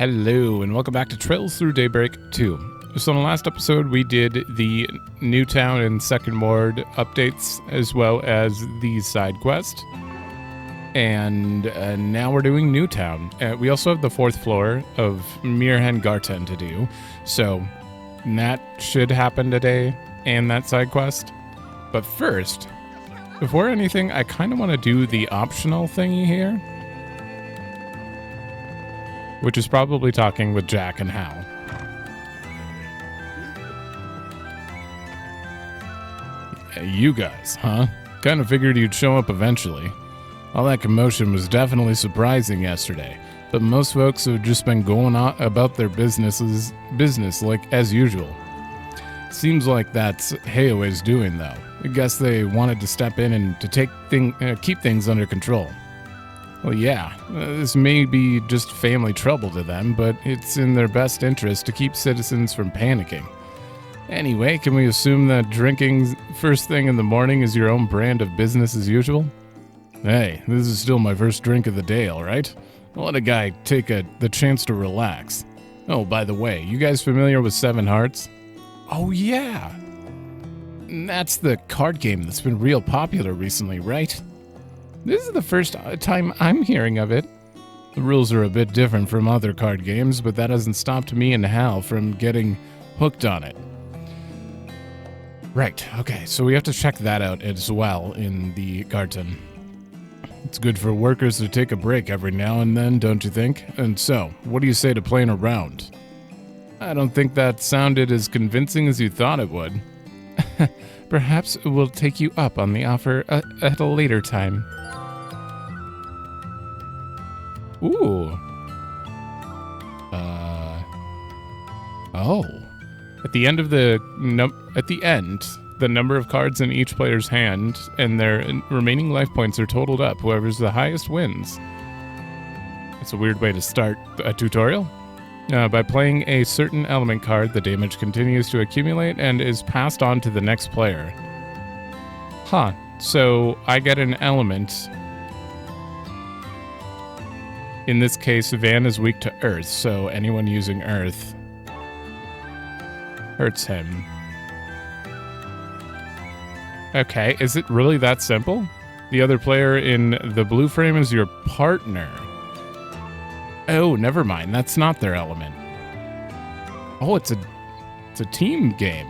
Hello, and welcome back to Trails Through Daybreak II. So in the last episode, we did the Newtown and Second Ward updates, as well as the side quest. And now we're doing Newtown. We also have the fourth floor of Mirhan Garten to do, so that should happen today, and that side quest. But first, before anything, I kind of want to do the optional thingy here, which is probably talking with Jack and Hal. You guys, huh? Kind of figured you'd show up eventually. All that commotion was definitely surprising yesterday, but most folks have just been going on about their business like as usual. Seems like that's Hayoe's doing, though. I guess they wanted to step in and to keep things under control. Well, yeah, this may be just family trouble to them, but it's in their best interest to keep citizens from panicking. Anyway, can we assume that drinking first thing in the morning is your own brand of business as usual? Hey, this is still my first drink of the day, all right? Let a guy take the chance to relax. Oh, by the way, you guys familiar with Seven Hearts? Oh, yeah. That's the card game that's been real popular recently, right? This is the first time I'm hearing of it. The rules are a bit different from other card games, but that hasn't stopped me and Hal from getting hooked on it. Right, okay, so we have to check that out as well in the Garten. It's good for workers to take a break every now and then, don't you think? And so, what do you say to playing a round? I don't think that sounded as convincing as you thought it would. Perhaps we'll take you up on the offer at a later time. Ooh. Oh. At the end of the number of cards in each player's hand and their remaining life points are totaled up. Whoever's the highest wins. It's a weird way to start a tutorial. By playing a certain element card, the damage continues to accumulate and is passed on to the next player. Huh. So I get an element. In this case, Van is weak to Earth, so anyone using Earth hurts him. Okay, is it really that simple? The other player in the blue frame is your partner. Oh, never mind. That's not their element. Oh, it's a team game.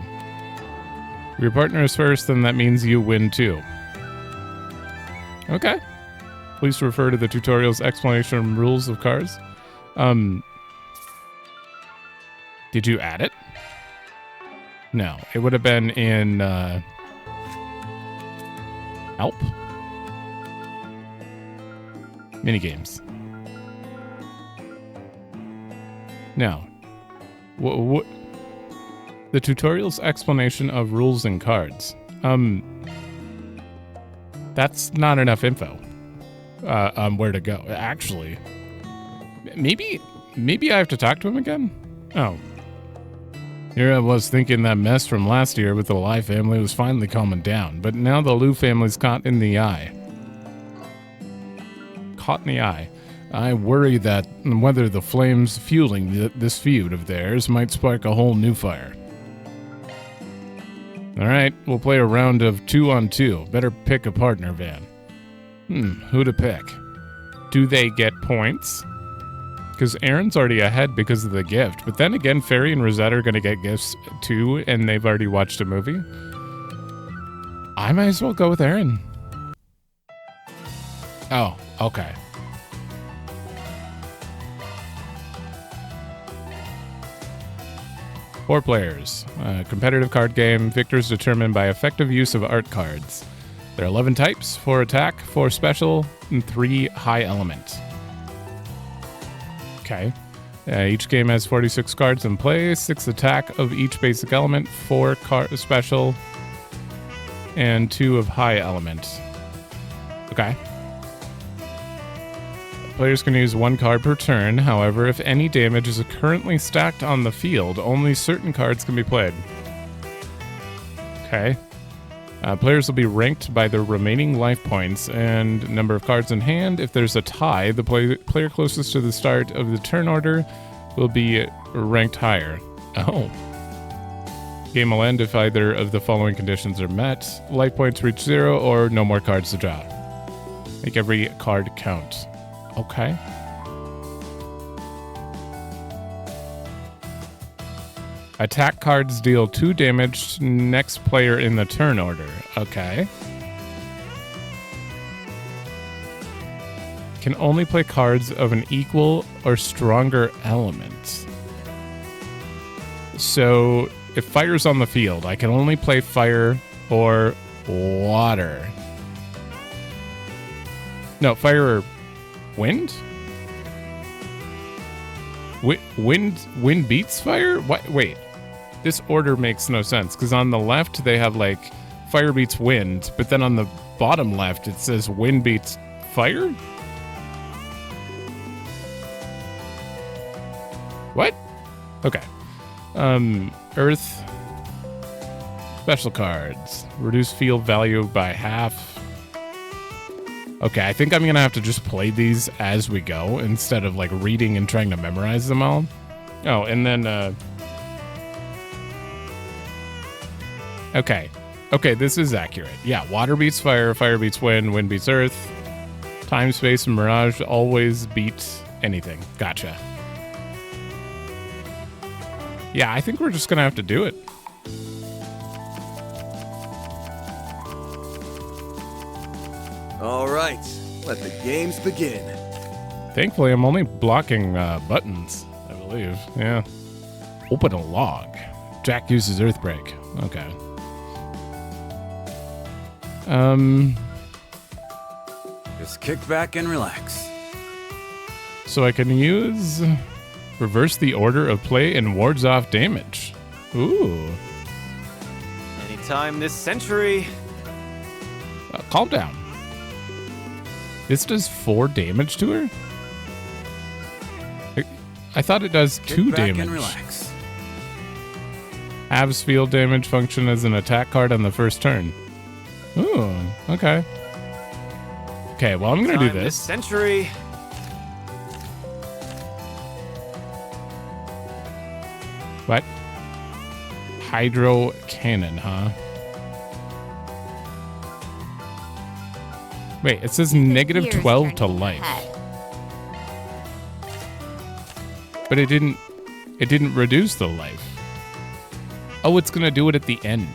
If your partner is first, then that means you win too. Okay. Please refer to the tutorial's explanation of rules of cards. Did you add it? No, it would have been in help. Minigames. No. What? The tutorial's explanation of rules and cards. That's not enough info. On where to go. Actually, maybe I have to talk to him again? Oh. Here I was thinking that mess from last year with the Lai family was finally calming down, but now the Liu family's caught in the eye. Caught in the eye. I worry that whether the flames fueling this feud of theirs might spark a whole new fire. Alright, we'll play a round of 2-on-2. Better pick a partner, Van. Who to pick? Do they get points? Because Aaron's already ahead because of the gift. But then again, Fairy and Rosetta are going to get gifts too, and they've already watched a movie. I might as well go with Aaron. Oh, okay. Four players. Competitive card game. Victors determined by effective use of art cards. There are 11 types, 4 attack, 4 special, and 3 high element. Okay. Each game has 46 cards in play, 6 attack of each basic element, 4 special, and 2 of high element. Okay. Players can use 1 card per turn. However, if any damage is currently stacked on the field, only certain cards can be played. Okay. Players will be ranked by their remaining life points and number of cards in hand. If there's a tie, the player closest to the start of the turn order will be ranked higher. Oh. Game will end if either of the following conditions are met. Life points reach 0 or no more cards to draw. Make every card count. Okay. Attack cards deal 2 damage to next player in the turn order. Okay. Can only play cards of an equal or stronger element. So, if fire's on the field, I can only play fire or water. No, fire or wind? Wind beats fire? What? Wait. This order makes no sense, because on the left they have like fire beats wind, but then on the bottom left it says wind beats fire? What? Okay. Earth. Special cards. Reduce field value by half. Okay, I think I'm gonna have to just play these as we go instead of like reading and trying to memorize them all. Oh, and then Okay. Okay, this is accurate. Yeah, water beats fire, fire beats wind, wind beats earth. Time, space, and mirage always beat anything. Gotcha. Yeah, I think we're just gonna have to do it. All right, let the games begin. Thankfully, I'm only blocking buttons, I believe. Yeah. Open a log. Jack uses Earthbreak. Okay. Just kick back and relax. So I can use reverse the order of play and wards off damage. Ooh. Anytime this century. Calm down. This does 4 damage to her? I thought it does 2 Kick back damage. and relax. Halves field damage function as an attack card on the first turn. Ooh, okay. Okay, well, I'm gonna do this. Century. What? Hydro cannon, huh? Wait, it says negative 12 to life. But it didn't reduce the life. Oh, it's gonna do it at the end.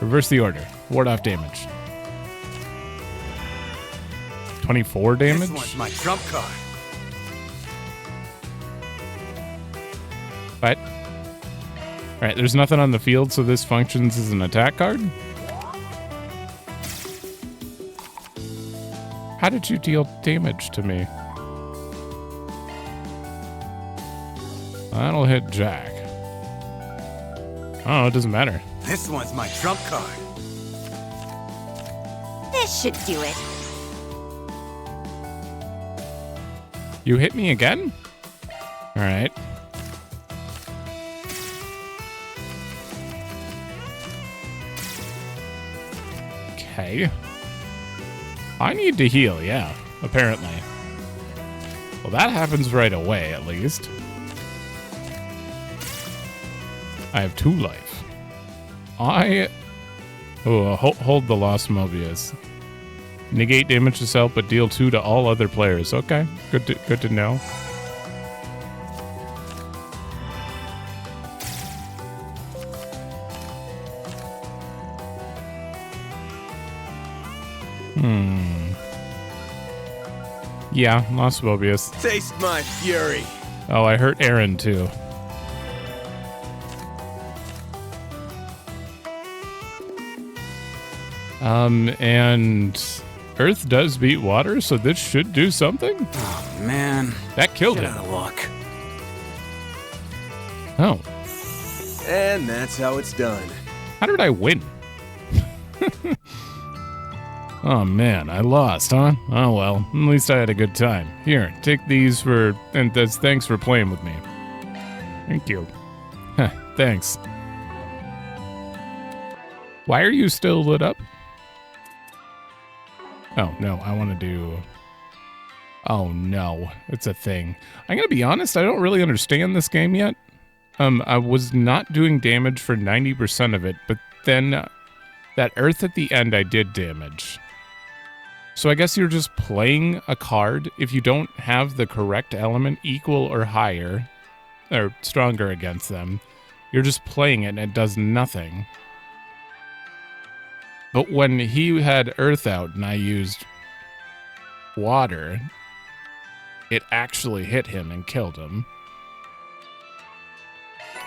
Reverse the order. Ward off damage. 24 damage? This one's my trump card. What? Alright, there's nothing on the field, so this functions as an attack card? How did you deal damage to me? That'll hit Jack. Oh, it doesn't matter. This one's my trump card. This should do it. You hit me again? Alright. Okay. I need to heal, yeah, apparently. Well, that happens right away, at least. I have 2 life. Hold the Lost Mobius. Negate damage to self, but deal 2 to all other players. Okay, good to know. Yeah, Lost Mobius. Taste my fury. Oh, I hurt Aaron too. And Earth does beat water, so this should do something. Oh, man. That killed Get him. out of luck. Oh. And that's how it's done. How did I win? Oh man, I lost, huh? Oh well, at least I had a good time. Here, take these and thanks for playing with me. Thank you. Thanks. Why are you still lit up? Oh, no, I want to do... Oh no, it's a thing. I'm gonna be honest, I don't really understand this game yet. I was not doing damage for 90% of it, but then that earth at the end I did damage. So I guess you're just playing a card. If you don't have the correct element equal or higher, or stronger against them, you're just playing it and it does nothing. But when he had earth out and I used water, it actually hit him and killed him.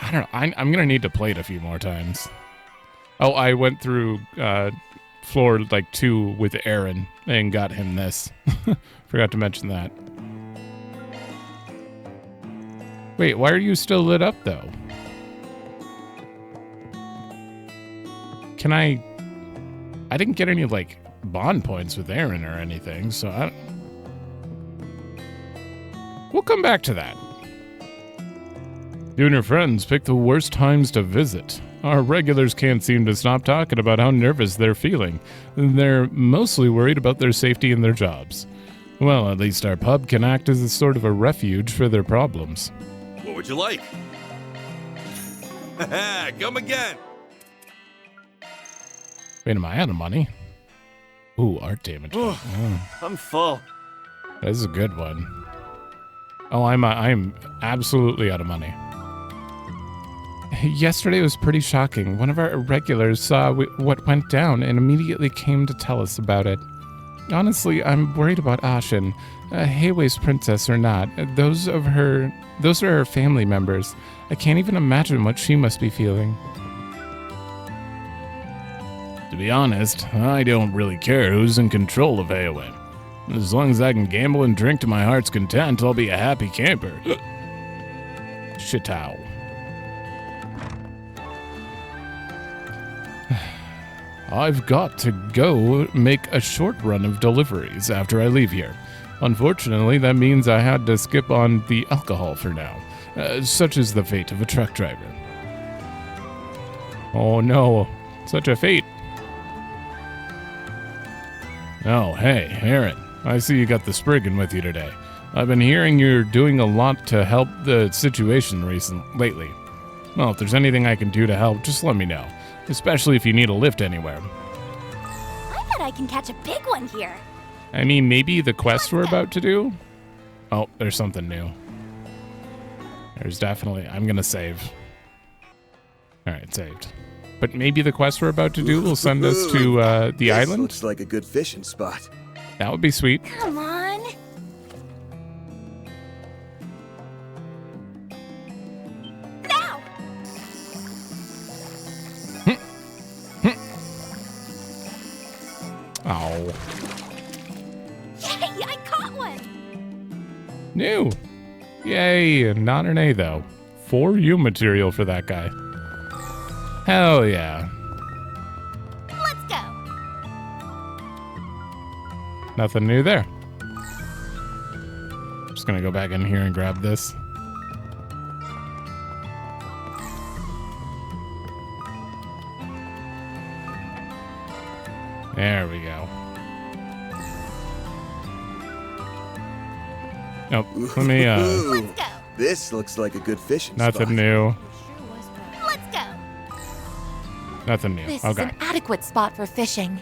I don't know. I'm going to need to play it a few more times. Oh, I went through floor like 2 with Aaron and got him this. Forgot to mention that. Wait, why are you still lit up though? Can I didn't get any like bond points with Aaron or anything, so we'll come back to that. You and your friends pick the worst times to visit. Our regulars can't seem to stop talking about how nervous they're feeling. They're mostly worried about their safety and their jobs. Well, at least our pub can act as a sort of a refuge for their problems. What would you like? Come again. Wait, am I out of money? Ooh, art damage. I'm full. That is a good one. Oh, I'm absolutely out of money. Yesterday was pretty shocking. One of our regulars saw what went down and immediately came to tell us about it. Honestly, I'm worried about Ashen. Hayway's princess or not, those are her family members. I can't even imagine what she must be feeling. To be honest, I don't really care who's in control of Hayway. As long as I can gamble and drink to my heart's content, I'll be a happy camper. Shitow. I've got to go make a short run of deliveries after I leave here. Unfortunately, that means I had to skip on the alcohol for now. Such is the fate of a truck driver. Oh no, such a fate. Oh, hey, Aaron. I see you got the spriggan with you today. I've been hearing you're doing a lot to help the situation lately. Well, if there's anything I can do to help, just let me know. Especially if you need a lift anywhere. I bet I can catch a big one here. I mean, maybe the quest we're about to do? Oh, there's something new. There's definitely... I'm gonna save. Alright, saved. But maybe the quest we're about to do will send us to the island? Looks like a good fishing spot. That would be sweet. Come on. Now! Oh. Yay, I caught one! New. Yay, not an A though. 4 U material for that guy. Hell yeah. Let's go! Nothing new there. Just gonna go back in here and grab this. There we go. Oh, let me, Let's go! This looks like a good fishing spot. nothing new. Let's go! Nothing new. This is Okay. an adequate spot for fishing.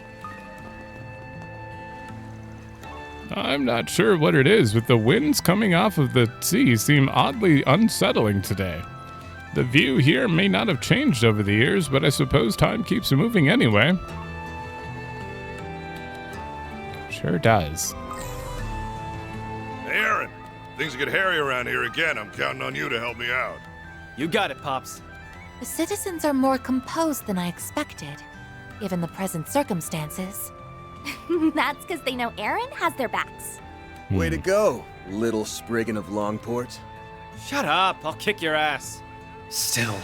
I'm not sure what it is, but the winds coming off of the sea seem oddly unsettling today. The view here may not have changed over the years, but I suppose time keeps moving anyway. Sure does. Hey, Aaron. Things get hairy around here again. I'm counting on you to help me out. You got it, Pops. The citizens are more composed than I expected, given the present circumstances. That's because they know Aaron has their backs. Way to go, little spriggan of Langport. Shut up, I'll kick your ass. Still,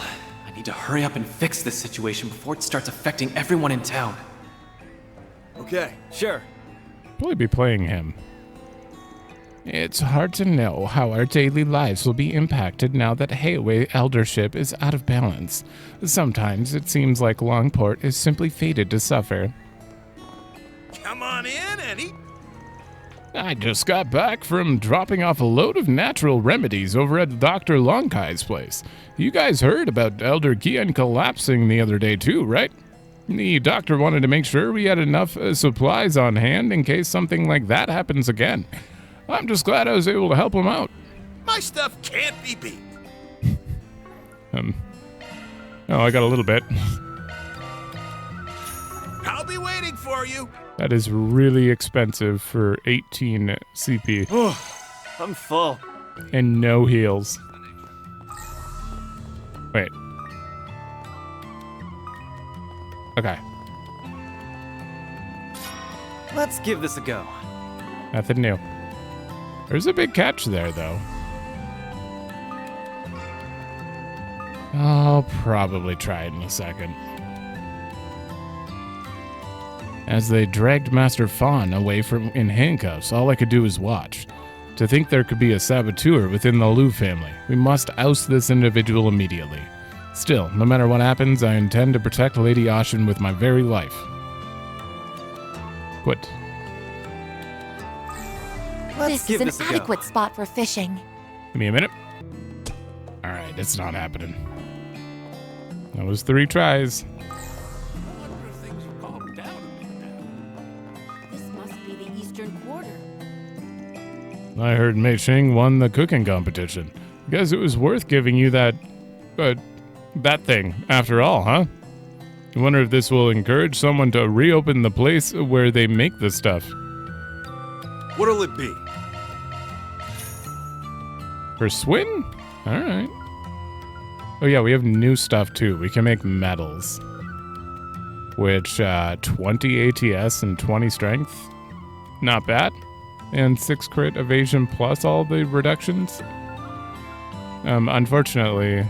I need to hurry up and fix this situation before it starts affecting everyone in town. Okay. Sure. Probably be playing him. It's hard to know how our daily lives will be impacted now that Hayway eldership is out of balance. Sometimes it seems like Langport is simply fated to suffer. Come on in, Eddie. I just got back from dropping off a load of natural remedies over at Dr. Lonkai's place. You guys heard about Elder Kian collapsing the other day too, right? The doctor wanted to make sure we had enough supplies on hand in case something like that happens again. I'm just glad I was able to help him out. My stuff can't be beat. Oh, I got a little bit. I'll be waiting for you. That is really expensive for 18 CP. I'm full. And no heals. Wait. Okay. Let's give this a go. Nothing new. There's a big catch there, though. I'll probably try it in a second. As they dragged Master Fawn away from in handcuffs, all I could do was watch. To think there could be a saboteur within the Lu family, we must oust this individual immediately. Still, no matter what happens, I intend to protect Lady Ashen with my very life. What? Let's This give is this an a go. adequate spot for fishing. Give me a minute. Alright, it's not happening. That was 3 tries. This must be the Eastern Quarter. I heard Mei Xing won the cooking competition. Guess it was worth giving you that thing after all, huh? I wonder if this will encourage someone to reopen the place where they make this stuff. What'll it be? For Swin? Alright. Oh yeah, we have new stuff too. We can make medals. Which, 20 ATS and 20 strength. Not bad. And 6 crit evasion plus all the reductions. Unfortunately,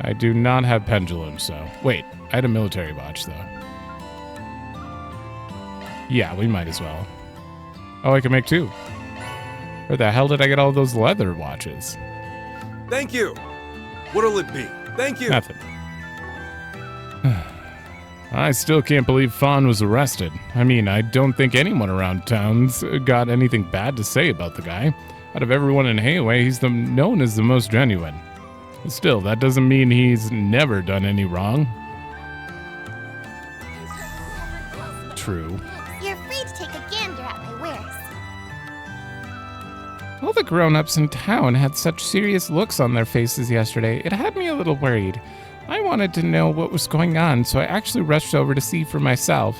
I do not have pendulum, so... Wait, I had a military watch, though. Yeah, we might as well. Oh, I can make 2. Where the hell did I get all those leather watches? Thank you. What'll it be? Thank you. Nothing. I still can't believe Fawn was arrested. I mean, I don't think anyone around town's got anything bad to say about the guy. Out of everyone in Hayway, he's known as the most genuine. Still, that doesn't mean he's never done any wrong. True. You're free to take a gander at my wares. All the grown-ups in town had such serious looks on their faces yesterday. It had me a little worried. I wanted to know what was going on, so I actually rushed over to see for myself.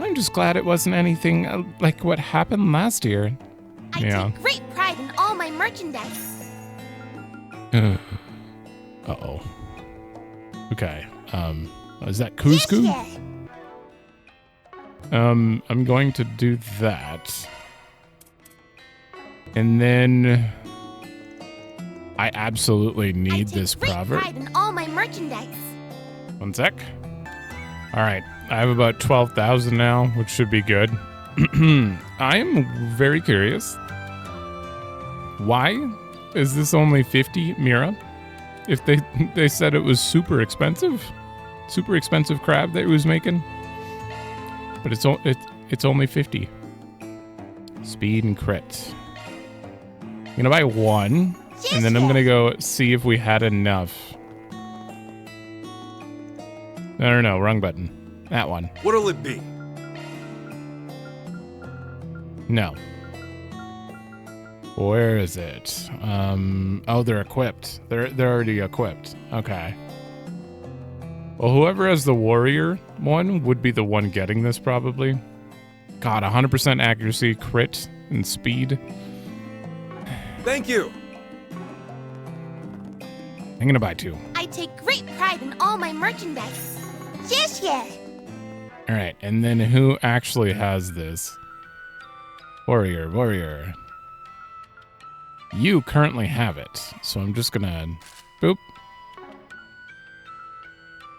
I'm just glad it wasn't anything like what happened last year. I take great pride in all my merchandise. Uh-oh. Okay. Is that Cusco? Yes. I'm going to do that. And then I absolutely need this proverb. Pride in all my merchandise. 1 sec. All right. I have about 12,000 now, which should be good. I'm very curious. Why is this only 50 Mira? If they said it was super expensive crab that he was making, but it's only 50. Speed and crit. I'm gonna buy 1, and then I'm gonna go see if we had enough. No, wrong button. That one. What'll it be? No. Where is it? Oh, they're equipped. They're already equipped. Okay. Well, whoever has the warrior one would be the one getting this probably. God, 100% accuracy, crit, and speed. Thank you. I'm gonna buy 2. I take great pride in all my merchandise. Yes. All right, and then who actually has this? Warrior. You currently have it, so I'm just gonna boop.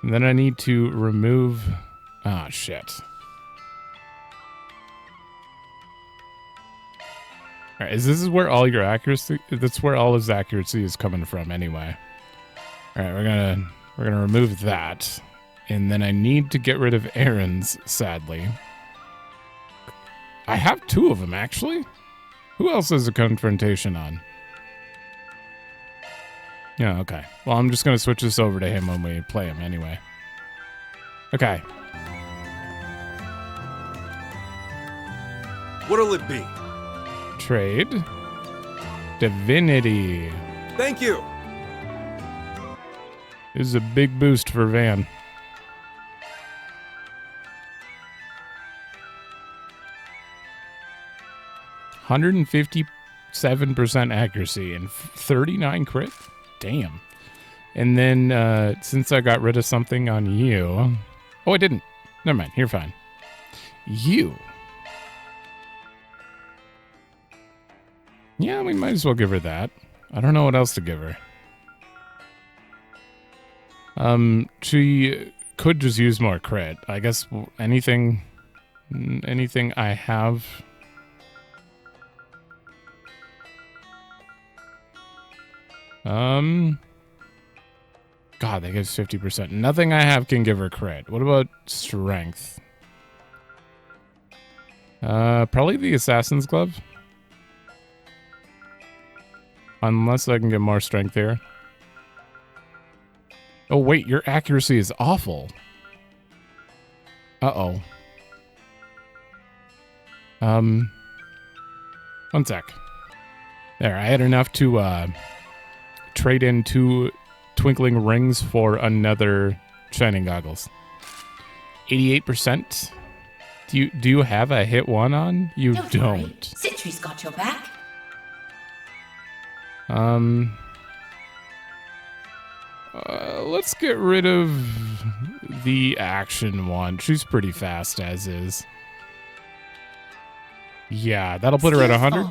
And then I need to remove. Ah, shit. All right, this is where all your accuracy. That's where all his accuracy is coming from, anyway. All right, we're gonna remove that, and then I need to get rid of Aaron's. Sadly, I have 2 of them, actually. Who else is a confrontation on? Yeah, okay. Well, I'm just going to switch this over to him when we play him anyway. Okay. What'll it be? Trade. Divinity. Thank you. This is a big boost for Van. $157% accuracy and 39 crit. Damn. And then since I got rid of something on you. Oh, I didn't. Never mind. You're fine. You. Yeah, we might as well give her that. I don't know what else to give her. She could just use more crit. I guess anything I have. God, that gives 50%. Nothing I have can give her crit. What about strength? Probably the assassin's glove. Unless I can get more strength here. Oh, wait, your accuracy is awful. Uh-oh. One sec. There, I had enough to, trade in 2 twinkling rings for another shining goggles. 88%. Do you have a hit 1 on? You don't. Citri's got your back. Let's get rid of the action one. She's pretty fast as is. Yeah, that'll put her at 100.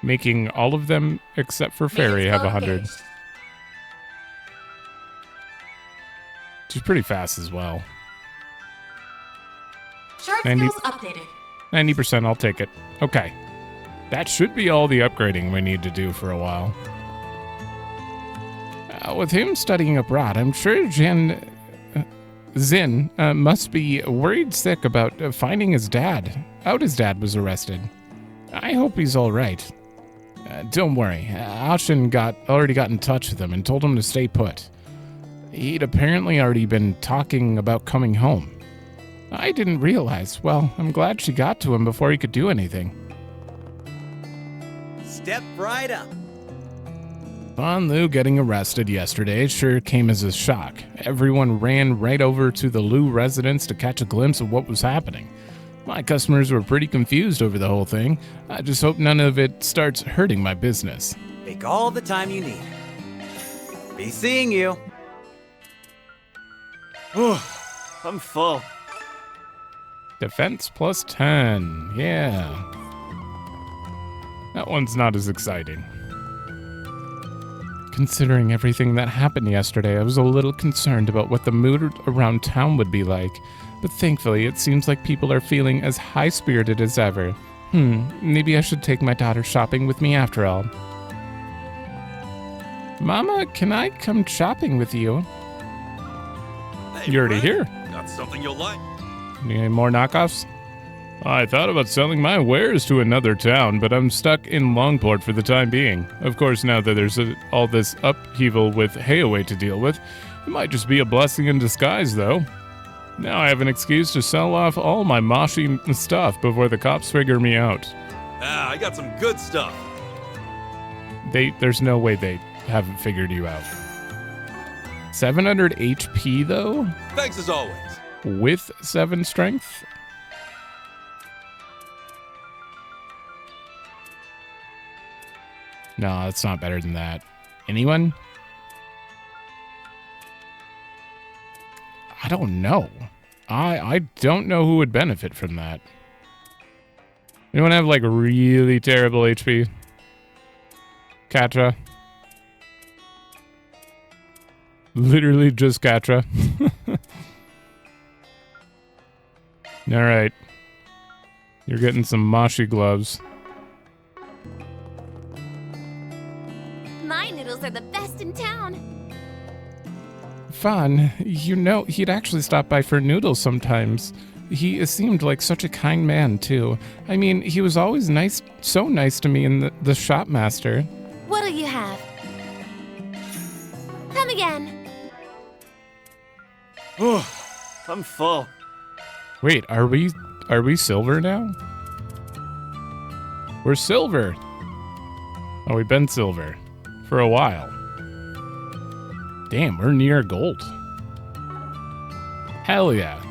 Making all of them except for Fairy have 100. She's pretty fast as well. Shard skills updated. 90%, I'll take it. Okay. That should be all the upgrading we need to do for a while. With him studying abroad, I'm sure Zin must be worried sick about finding his dad. His dad was arrested. I hope he's all right. Don't worry. Ashin already got in touch with him and told him to stay put. He'd apparently already been talking about coming home. I didn't realize. Well, I'm glad she got to him before he could do anything. Step right up. Fan Lu getting arrested yesterday sure came as a shock. Everyone ran right over to the Lu residence to catch a glimpse of what was happening. My customers were pretty confused over the whole thing. I just hope none of it starts hurting my business. Take all the time you need. Be seeing you. I'm full. Defense plus 10. Yeah. That one's not as exciting. Considering everything that happened yesterday, I was a little concerned about what the mood around town would be like. But thankfully, it seems like people are feeling as high-spirited as ever. Maybe I should take my daughter shopping with me after all. Mama, can I come shopping with you? Hey, You're already friend. here. Got something you'll like? Need any more knockoffs? I thought about selling my wares to another town, but I'm stuck in Langport for the time being. Of course, now that there's all this upheaval with Hayaway to deal with, it might just be a blessing in disguise, though. Now I have an excuse to sell off all my moshy stuff before the cops figure me out. I got some good stuff. There's no way they haven't figured you out. 700 HP, though? Thanks as always. With 7 strength? No, it's not better than that. Anyone? I don't know. I don't know who would benefit from that. Anyone have like really terrible HP? Katra? Literally just Katra. Alright. You're getting some moshi gloves. My noodles are the best in town. Fun. You know, he'd actually stop by for noodles sometimes. He seemed like such a kind man, too. I mean, he was always nice, so nice to me and the shopmaster. What'll you have? Come again. Oh, I'm full. Wait, are we silver now? We're silver. Oh, we've been silver for a while. Damn, we're near gold. Hell yeah.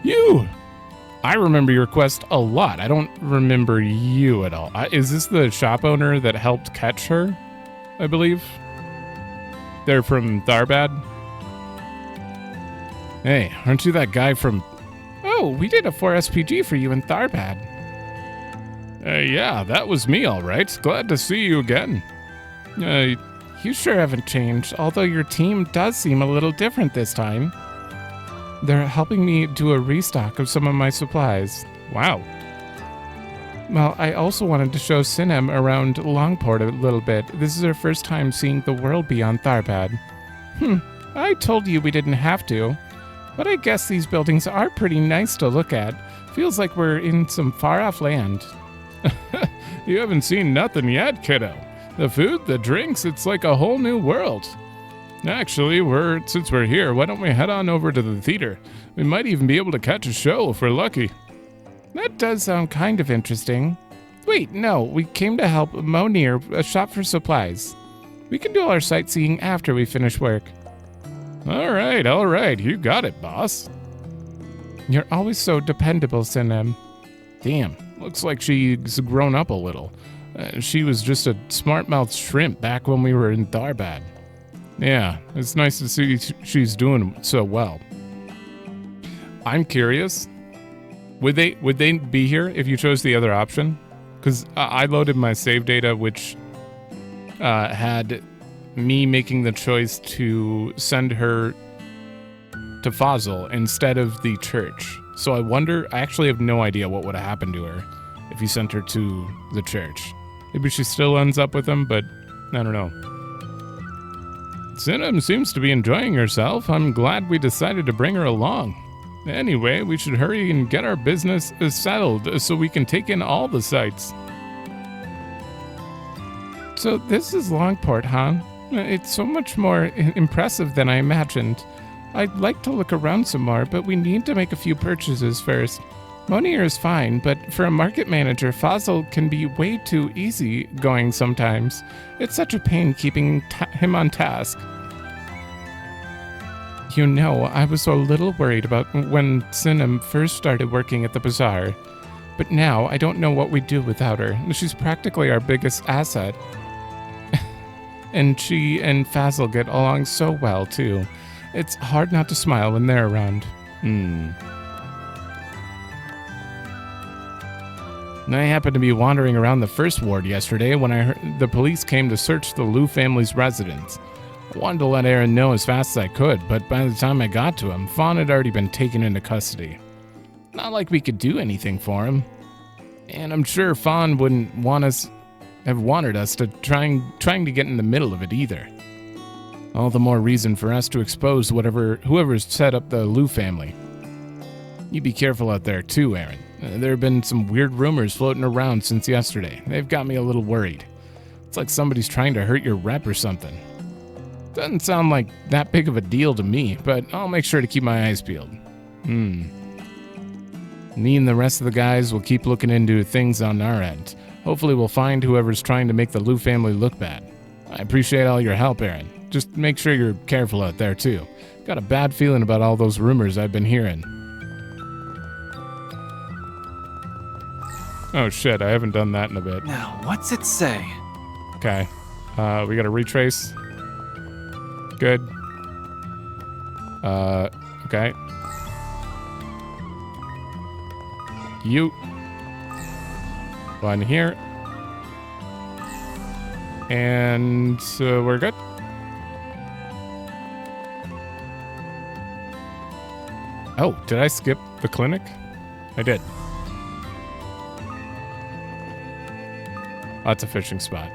You! I remember your quest a lot. I don't remember you at all. Is this the shop owner that helped catch her? I believe. They're from Tharbad. Hey, aren't you that guy from... Oh, we did a 4 SPG for you in Tharbad. Yeah, that was me, all right. Glad to see you again. You sure haven't changed, although your team does seem a little different this time. They're helping me do a restock of some of my supplies. Wow. Well, I also wanted to show Sinem around Langport a little bit. This is her first time seeing the world beyond Tharbad. I told you we didn't have to. But I guess these buildings are pretty nice to look at. Feels like we're in some far-off land. You haven't seen nothing yet, kiddo. The food, the drinks, it's like a whole new world. Actually, since we're here, why don't we head on over to the theater? We might even be able to catch a show if we're lucky. That does sound kind of interesting. Wait, no, we came to help Monir shop for supplies. We can do all our sightseeing after we finish work. All right, you got it, boss. You're always so dependable, Sinem. Damn, looks like she's grown up a little. She was just a smart-mouthed shrimp back when we were in Tharbad. Yeah, it's nice to see she's doing so well. I'm curious, would they be here if you chose the other option? Because I loaded my save data, which had me making the choice to send her to Fazil instead of the church. So I wonder, I actually have no idea what would have happened to her if you sent her to the church. Maybe she still ends up with him, but I don't know. Sinem seems to be enjoying herself. I'm glad we decided to bring her along. Anyway, we should hurry and get our business settled so we can take in all the sights. So this is Langport, huh? It's so much more impressive than I imagined. I'd like to look around some more, but we need to make a few purchases first. Monir is fine, but for a market manager, Fazil can be way too easygoing sometimes. It's such a pain keeping him on task. You know, I was a little worried about when Sinem first started working at the bazaar. But now, I don't know what we'd do without her. She's practically our biggest asset. And she and Fazil get along so well, too. It's hard not to smile when they're around. I happened to be wandering around the first ward yesterday when I heard the police came to search the Liu family's residence. I wanted to let Aaron know as fast as I could, but by the time I got to him, Fawn had already been taken into custody. Not like we could do anything for him. And I'm sure Fawn wouldn't have wanted us to trying to get in the middle of it either. All the more reason for us to expose whoever's set up the Liu family. You be careful out there too, Aaron. There have been some weird rumors floating around since yesterday. They've got me a little worried. It's like somebody's trying to hurt your rep or something. Doesn't sound like that big of a deal to me, but I'll make sure to keep my eyes peeled. Me and the rest of the guys will keep looking into things on our end. Hopefully we'll find whoever's trying to make the Liu family look bad. I appreciate all your help, Aaron. Just make sure you're careful out there, too. Got a bad feeling about all those rumors I've been hearing. Oh shit, I haven't done that in a bit. Now, what's it say? Okay. We gotta retrace. Good. Okay. You. One here. And we're good. Oh, did I skip the clinic? I did. That's a fishing spot.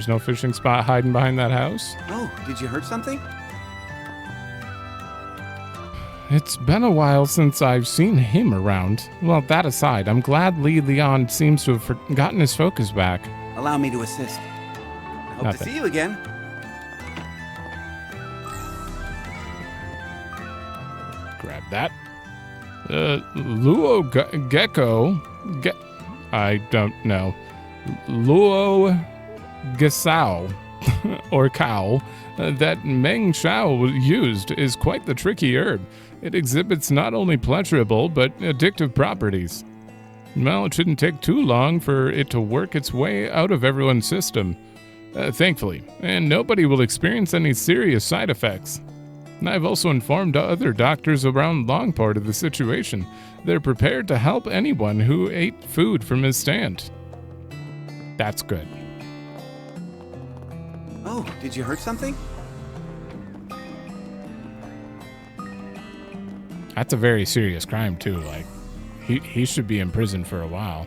There's no fishing spot hiding behind that house. Oh, did you hurt something? It's been a while since I've seen him around. Well, that aside, I'm glad Lee Leon seems to have gotten his focus back. Allow me to assist. I hope Nothing. to see you again. Grab that. Luo Gecko. I don't know. Luo Gesao, or cow, that Meng Shao used is quite the tricky herb. It exhibits not only pleasurable but addictive properties. Well, it shouldn't take too long for it to work its way out of everyone's system, thankfully, and nobody will experience any serious side effects. I've also informed other doctors around Langport of the situation. They're prepared to help anyone who ate food from his stand. That's good. Oh, did you hurt something? That's a very serious crime, too. Like, he should be in prison for a while.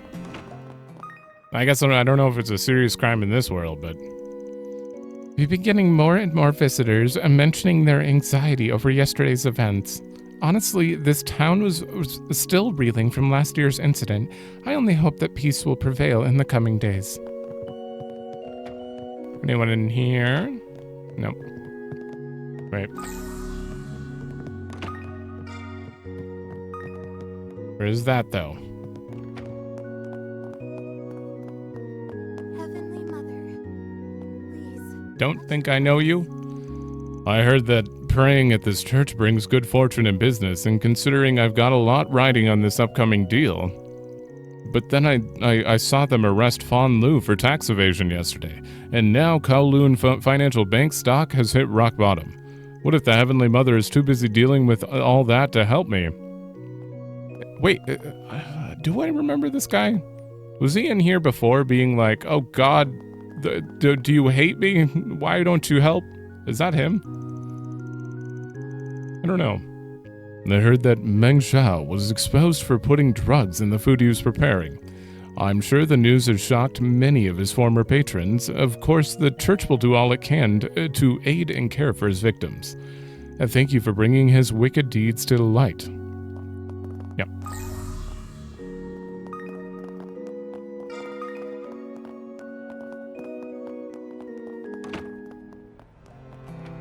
I guess I don't know if it's a serious crime in this world, but... We've been getting more and more visitors mentioning their anxiety over yesterday's events. Honestly, this town was still reeling from last year's incident. I only hope that peace will prevail in the coming days. Anyone in here? Nope. Wait. Where is that, though? Heavenly Mother, please. Don't think I know you? I heard that praying at this church brings good fortune in business, and considering I've got a lot riding on this upcoming deal. But then I saw them arrest Fan Lu for tax evasion yesterday, and now Kowloon Financial Bank stock has hit rock bottom. What if the Heavenly Mother is too busy dealing with all that to help me? Wait, do I remember this guy? Was he in here before being like, oh God, do you hate me? Why don't you help? Is that him? I don't know. I heard that Meng Shao was exposed for putting drugs in the food he was preparing. I'm sure the news has shocked many of his former patrons. Of course, the church will do all it can to aid and care for his victims. And thank you for bringing his wicked deeds to the light. Yep.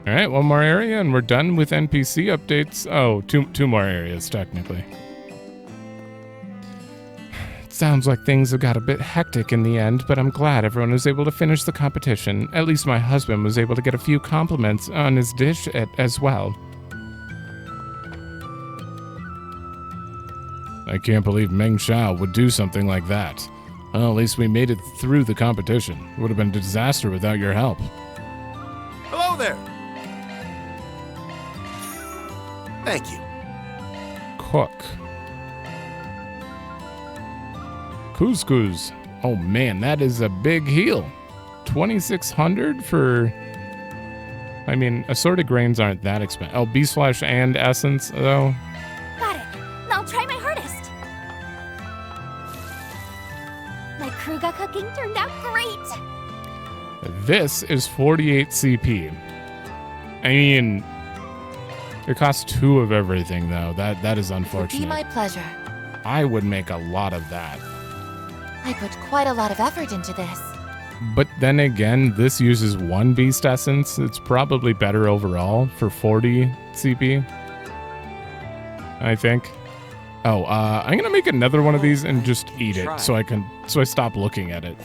All right, one more area and we're done with NPC updates. Oh, two more areas, technically. It sounds like things have got a bit hectic in the end, but I'm glad everyone was able to finish the competition. At least my husband was able to get a few compliments on his dish as well. I can't believe Meng Shao would do something like that. Well, at least we made it through the competition. It would have been a disaster without your help. Hello there! Thank you. Cook. Couscous. Oh man, that is a big heal. 2,600 for... I mean, assorted grains aren't that expensive. Oh, beast flesh and essence, though. Got it. I'll try my hardest. My Kruga cooking turned out great. This is 48 CP. I mean... It costs 2 of everything, though. That is unfortunate. It would be my pleasure. I would make a lot of that. I put quite a lot of effort into this. But then again, this uses 1 beast essence. It's probably better overall for 40 CP. I think. Oh, I'm gonna make another one of these and just eat it so I stop looking at it.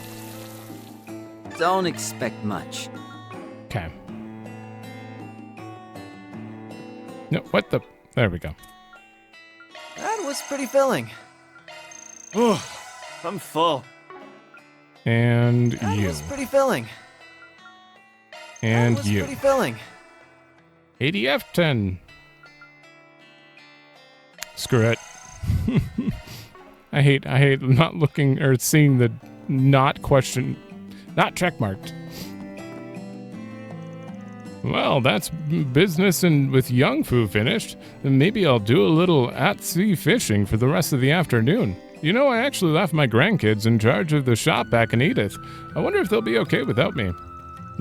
Don't expect much. Okay. No, what the? There we go. That was pretty filling. Oh, I'm full. And That you. was pretty filling. And That was you. pretty filling. ADF 10. Screw it. I hate not looking or seeing the not checkmarked. Well, that's business and with Young Fu finished. Then maybe I'll do a little at-sea fishing for the rest of the afternoon. You know, I actually left my grandkids in charge of the shop back in Edith. I wonder if they'll be okay without me.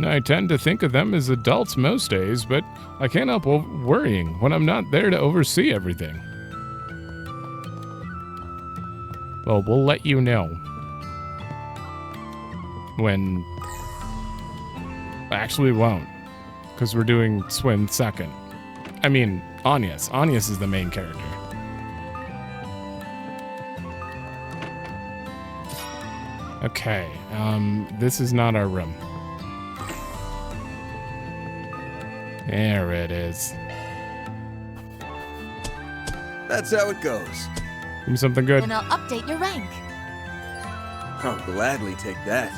I tend to think of them as adults most days, but I can't help worrying when I'm not there to oversee everything. Well, we'll let you know. When... Actually, we won't. Because we're doing Swim second. I mean, Agnes. Agnes is the main character. Okay, this is not our room. There it is. That's how it goes. Give me something good. Then I'll update your rank. I'll gladly take that.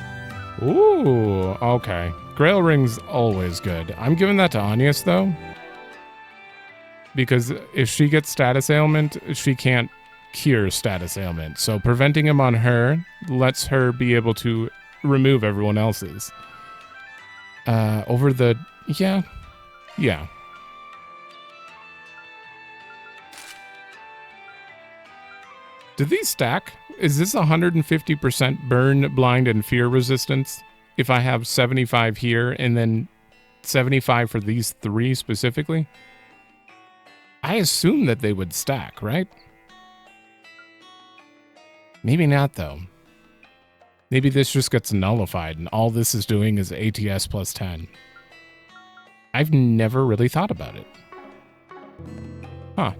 Ooh, okay. Grail Ring's always good. I'm giving that to Agnes, though. Because if she gets status ailment, she can't cure status ailment. So preventing him on her lets her be able to remove everyone else's. Over the... Yeah. Yeah. Did these stack? Is this 150% burn, blind, and fear resistance? If I have 75 here and then 75 for these three specifically? I assume that they would stack, right? Maybe not, though. Maybe this just gets nullified and all this is doing is ATS plus 10. I've never really thought about it. Huh.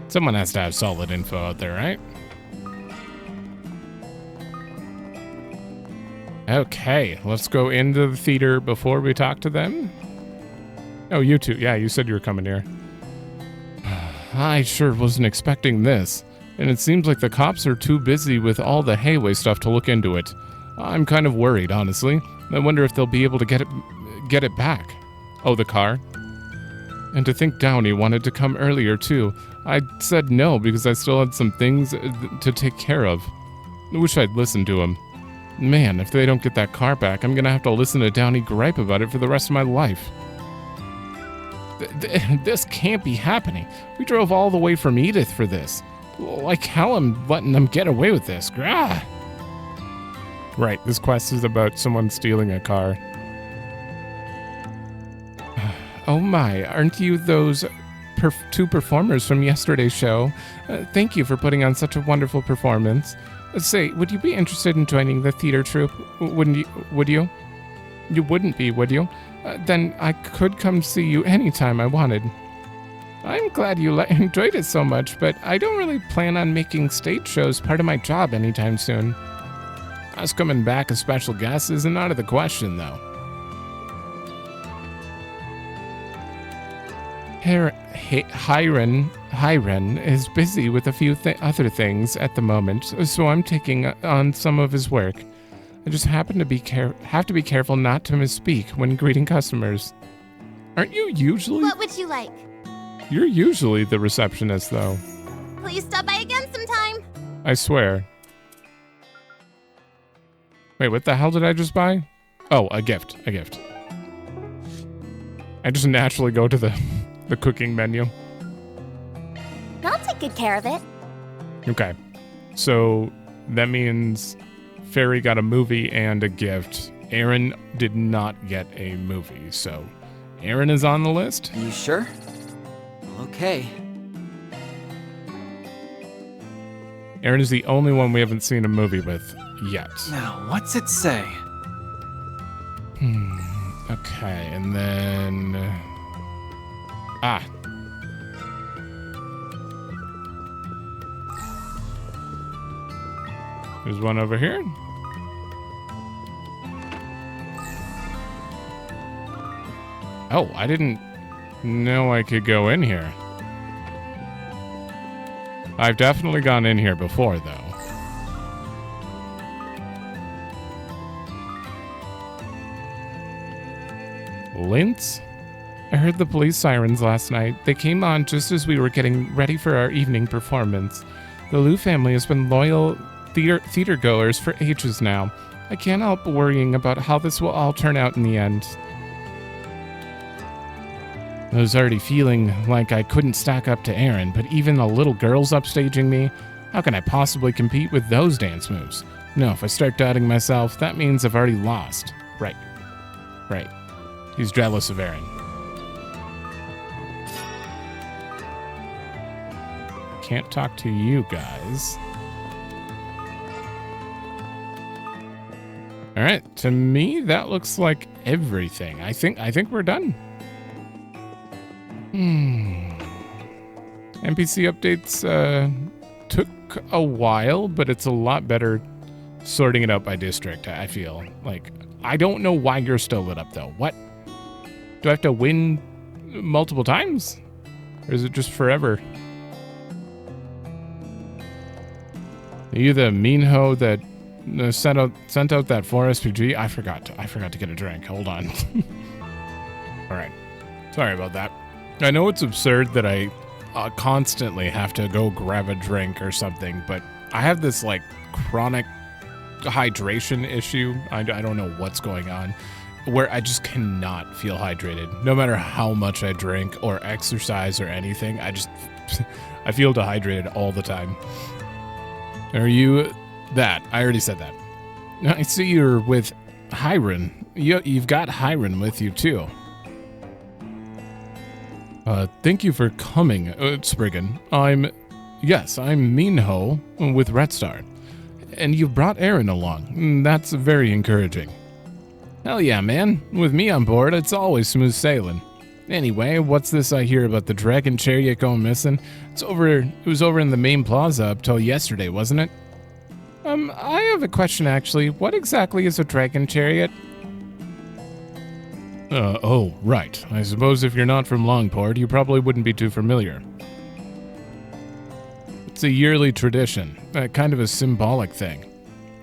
Someone has to have solid info out there, right? Okay, let's go into the theater before we talk to them. Oh, you two. Yeah, you said you were coming here. I sure wasn't expecting this. And it seems like the cops are too busy with all the Hayway stuff to look into it. I'm kind of worried, honestly. I wonder if they'll be able to get it back. Oh, the car? And to think Downey wanted to come earlier, too. I said no because I still had some things to take care of. I wish I'd listened to him. Man, if they don't get that car back, I'm gonna have to listen to Downey gripe about it for the rest of my life. This can't be happening. We drove all the way from Edith for this. Like how I'm letting them get away with this. Grah! Right, this quest is about someone stealing a car. Oh my, aren't you those two performers from yesterday's show? Thank you for putting on such a wonderful performance. Say, would you be interested in joining the theater troupe? Would you? You wouldn't be, would you? Then I could come see you anytime I wanted. I'm glad you enjoyed it so much, but I don't really plan on making stage shows part of my job anytime soon. Us coming back as special guests isn't out of the question, though. Hiren is busy with a few other things at the moment, so I'm taking on some of his work. I just happen to have to be careful not to misspeak when greeting customers. Aren't you usually? What would you like? You're usually the receptionist, though. Please stop by again sometime. I swear. Wait, what the hell did I just buy? Oh, a gift. A gift. I just naturally go to the cooking menu. I'll take good care of it. Okay. So that means Fairy got a movie and a gift. Aaron did not get a movie, so Aaron is on the list. You sure? Okay. Aaron is the only one we haven't seen a movie with yet. Now, what's it say? Okay, and then... There's one over here. Oh, I didn't know I could go in here. I've definitely gone in here before, though. Lints? I heard the police sirens last night. They came on just as we were getting ready for our evening performance. The Liu family has been loyal theater goers for ages now. I can't help worrying about how this will all turn out in the end. I was already feeling like I couldn't stack up to Aaron, but even the little girls upstaging me, How can I possibly compete with those dance moves? No, if I start doubting myself, that means I've already lost. Right. He's jealous of Aaron. Can't talk to you guys. All right, to me that looks like everything. I think we're done. NPC updates took a while, but it's a lot better sorting it out by district, I feel. Like, I don't know why you're still lit up though. What? Do I have to win multiple times? Or is it just forever? Are you the mean hoe that sent out that 4 SPG? I forgot to get a drink. Hold on. All right. Sorry about that. I know it's absurd that I constantly have to go grab a drink or something, but I have this like chronic hydration issue. I don't know what's going on, where I just cannot feel hydrated. No matter how much I drink or exercise or anything, I feel dehydrated all the time. Are you that? I already said that. I see you're with Hiron. You've got Hiron with you too. Thank you for coming, Spriggan. I'm Minho with Red Star. And you've brought Aaron along. That's very encouraging. Hell yeah, man. With me on board, it's always smooth sailing. Anyway, what's this I hear about the dragon chariot going missing? It was over in the main plaza up till yesterday, wasn't it? I have a question actually. What exactly is a dragon chariot? Oh, right. I suppose if you're not from Langport, you probably wouldn't be too familiar. It's a yearly tradition, kind of a symbolic thing.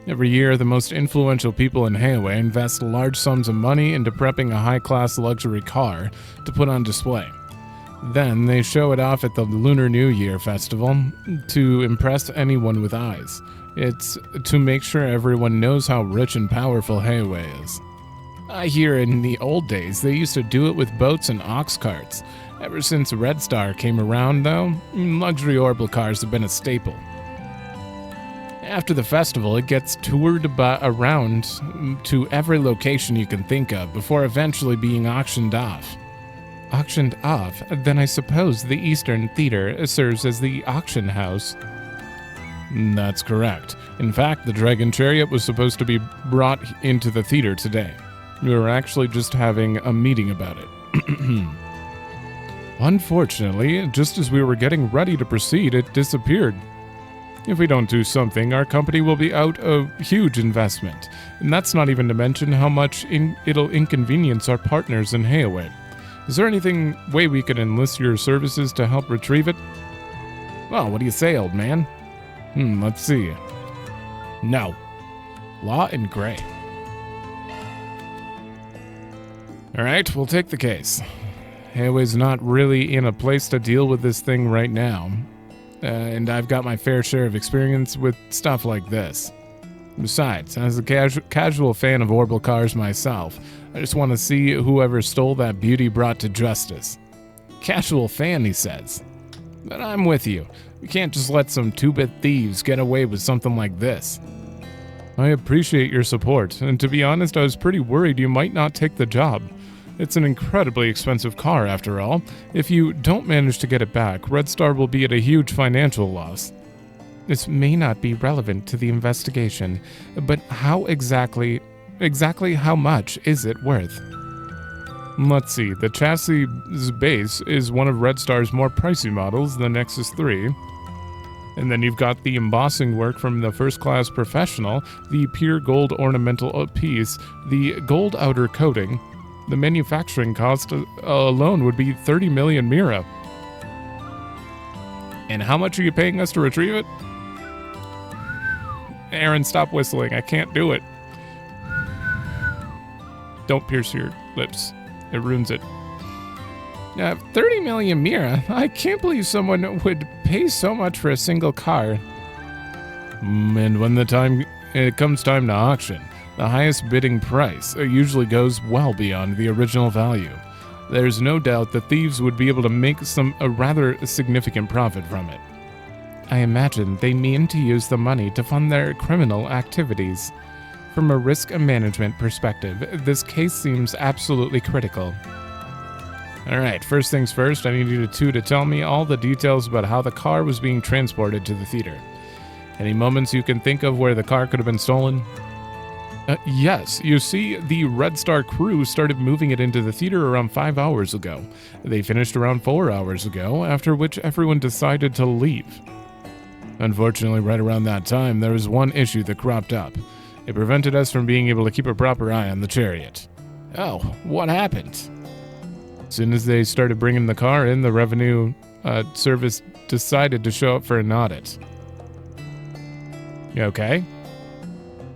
Every year, the most influential people in Hayway invest large sums of money into prepping a high-class luxury car to put on display. Then they show it off at the Lunar New Year festival to impress anyone with eyes. It's to make sure everyone knows how rich and powerful Hayway is. I hear in the old days they used to do it with boats and ox carts. Ever since Red Star came around, though, luxury orbital cars have been a staple. After the festival, it gets toured around to every location you can think of before eventually being auctioned off. Auctioned off? Then I suppose the Eastern Theater serves as the auction house. That's correct. In fact, the Dragon Chariot was supposed to be brought into the theater today. We were actually just having a meeting about it. Unfortunately, just as we were getting ready to proceed, it disappeared. If we don't do something, our company will be out a huge investment, and that's not even to mention how much it'll inconvenience our partners in Hayway. Is there anything way we could enlist your services to help retrieve it? Well, what do you say, old man? Let's see. No. Law and Gray. Alright, we'll take the case. Hayway's not really in a place to deal with this thing right now. And I've got my fair share of experience with stuff like this. Besides, as a casual fan of orbital cars myself, I just want to see whoever stole that beauty brought to justice. Casual fan, he says. But I'm with you. We can't just let some two-bit thieves get away with something like this. I appreciate your support, and to be honest, I was pretty worried you might not take the job. It's an incredibly expensive car, after all. If you don't manage to get it back, Red Star will be at a huge financial loss. This may not be relevant to the investigation, but how exactly how much is it worth? Let's see, the chassis base is one of Red Star's more pricey models, the Nexus 3. And then you've got the embossing work from the first-class professional, the pure gold ornamental piece, the gold outer coating. The manufacturing cost alone would be 30 million Mira. And how much are you paying us to retrieve it? Aaron, stop whistling. I can't do it. Don't pierce your lips. It ruins it. 30 million Mira? I can't believe someone would pay so much for a single car. And when it comes time to auction, the highest bidding price usually goes well beyond the original value. There's no doubt the thieves would be able to make a rather significant profit from it. I imagine they mean to use the money to fund their criminal activities. From a risk management perspective, this case seems absolutely critical. Alright, first things first, I need you two to tell me all the details about how the car was being transported to the theater. Any moments you can think of where the car could have been stolen? Yes, you see, the Red Star crew started moving it into the theater around 5 hours ago. They finished around 4 hours ago, after which everyone decided to leave. Unfortunately, right around that time, there was one issue that cropped up. It prevented us from being able to keep a proper eye on the chariot. Oh, what happened? As soon as they started bringing the car in, the revenue service decided to show up for an audit. You okay?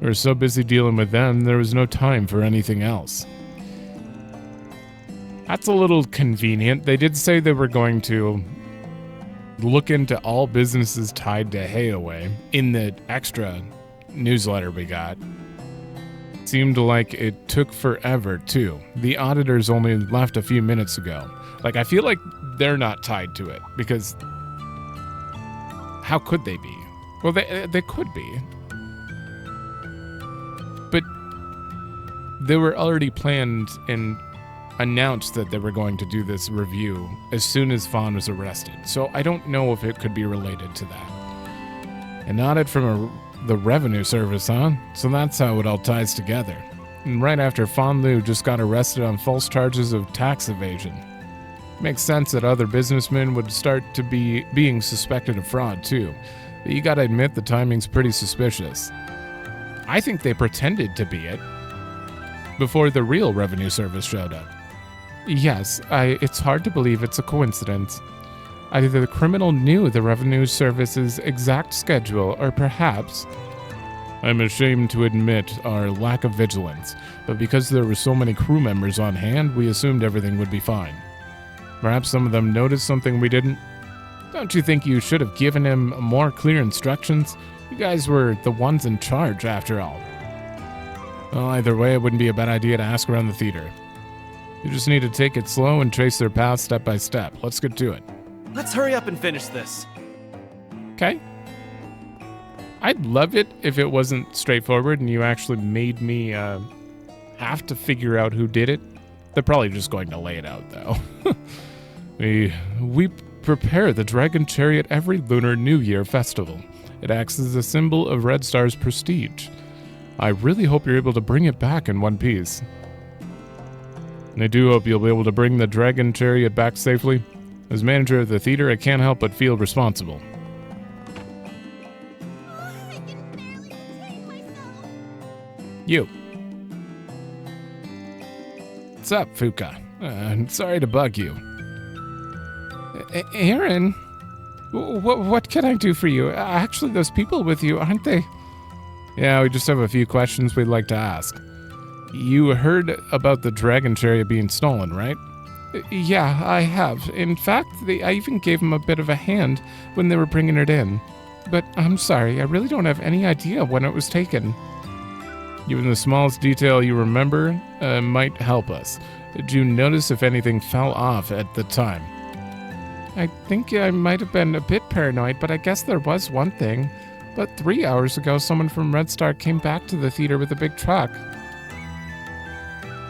We were so busy dealing with them, there was no time for anything else. That's a little convenient. They did say they were going to look into all businesses tied to Hayaway in the extra newsletter we got. Seemed like it took forever, too. The auditors only left a few minutes ago. Like, I feel like they're not tied to it, because how could they be? Well, they could be. But they were already planned and announced that they were going to do this review as soon as Fawn was arrested. So I don't know if it could be related to that. An audit from the revenue service, huh? So that's how it all ties together. And right after Fawn Lu just got arrested on false charges of tax evasion. Makes sense that other businessmen would start to be being suspected of fraud too. But you gotta admit the timing's pretty suspicious. I think they pretended to be it before the real revenue service showed up. Yes, it's hard to believe it's a coincidence. Either the criminal knew the revenue service's exact schedule, or perhaps... I'm ashamed to admit our lack of vigilance, but because there were so many crew members on hand, we assumed everything would be fine. Perhaps some of them noticed something we didn't? Don't you think you should have given him more clear instructions? You guys were the ones in charge, after all. Well, either way, it wouldn't be a bad idea to ask around the theater. You just need to take it slow and trace their path step by step. Let's get to it. Let's hurry up and finish this. Okay. I'd love it if it wasn't straightforward and you actually made me have to figure out who did it. They're probably just going to lay it out, though. We prepare the Dragon Chariot every Lunar New Year festival. It acts as a symbol of Red Star's prestige. I really hope you're able to bring it back in one piece. And I do hope you'll be able to bring the Dragon Chariot back safely. As manager of the theater, I can't help but feel responsible. You. What's up, Fuka? I'm sorry to bug you. Aaron? What can I do for you? Actually, those people with you, aren't they? Yeah, we just have a few questions we'd like to ask. You heard about the Dragon Chariot being stolen, right? Yeah, I have. In fact, I even gave them a bit of a hand when they were bringing it in. But I'm sorry, I really don't have any idea when it was taken. Even the smallest detail you remember might help us. Did you notice if anything fell off at the time? I think I might have been a bit paranoid, but I guess there was one thing. But 3 hours ago, someone from Red Star came back to the theater with a big truck.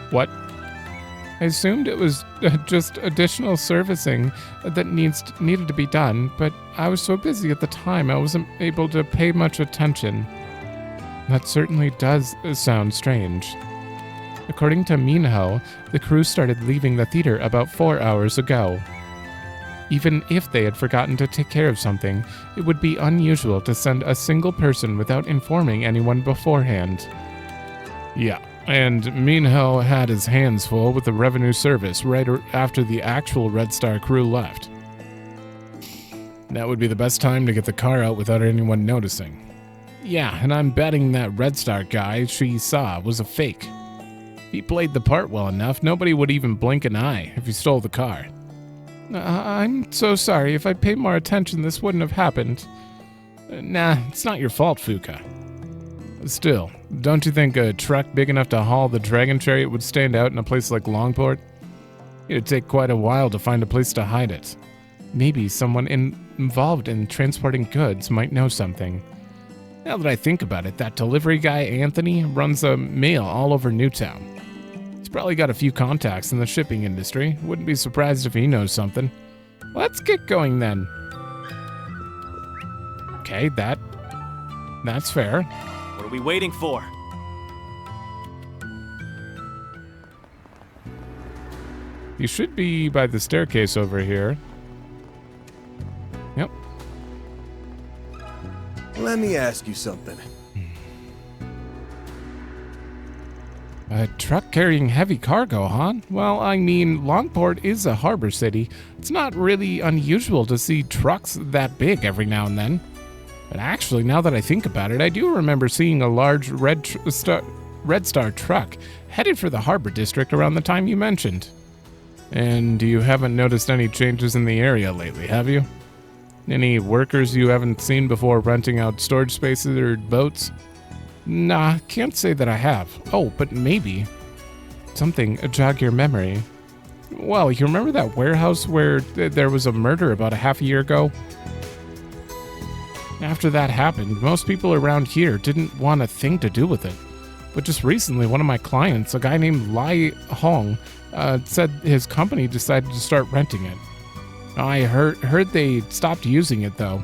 What? I assumed it was just additional servicing that needed to be done, but I was so busy at the time I wasn't able to pay much attention. That certainly does sound strange. According to Minho, the crew started leaving the theater about 4 hours ago. Even if they had forgotten to take care of something, it would be unusual to send a single person without informing anyone beforehand. Yeah, and Minho had his hands full with the revenue service right after the actual Red Star crew left. That would be the best time to get the car out without anyone noticing. Yeah, and I'm betting that Red Star guy she saw was a fake. If he played the part well enough, nobody would even blink an eye if he stole the car. I'm so sorry. If I'd paid more attention, this wouldn't have happened. Nah, it's not your fault, Fuka. Still, don't you think a truck big enough to haul the Dragon Chariot would stand out in a place like Langport? It'd take quite a while to find a place to hide it. Maybe someone involved in transporting goods might know something. Now that I think about it, that delivery guy, Anthony, runs a mail all over Newtown. He's probably got a few contacts in the shipping industry. Wouldn't be surprised if he knows something. Let's get going then. Okay, that's fair. What are we waiting for? You should be by the staircase over here. Yep. Let me ask you something. A truck carrying heavy cargo, huh? Well, I mean, Langport is a harbor city. It's not really unusual to see trucks that big every now and then. But actually, now that I think about it, I do remember seeing a large Red Star truck headed for the harbor district around the time you mentioned. And you haven't noticed any changes in the area lately, have you? Any workers you haven't seen before renting out storage spaces or boats? Nah, can't say that I have. Oh, but maybe. Something jog your memory. Well, you remember that warehouse where there was a murder about a half a year ago? After that happened, most people around here didn't want a thing to do with it. But just recently, one of my clients, a guy named Lai Hong, said his company decided to start renting it. I heard they stopped using it, though.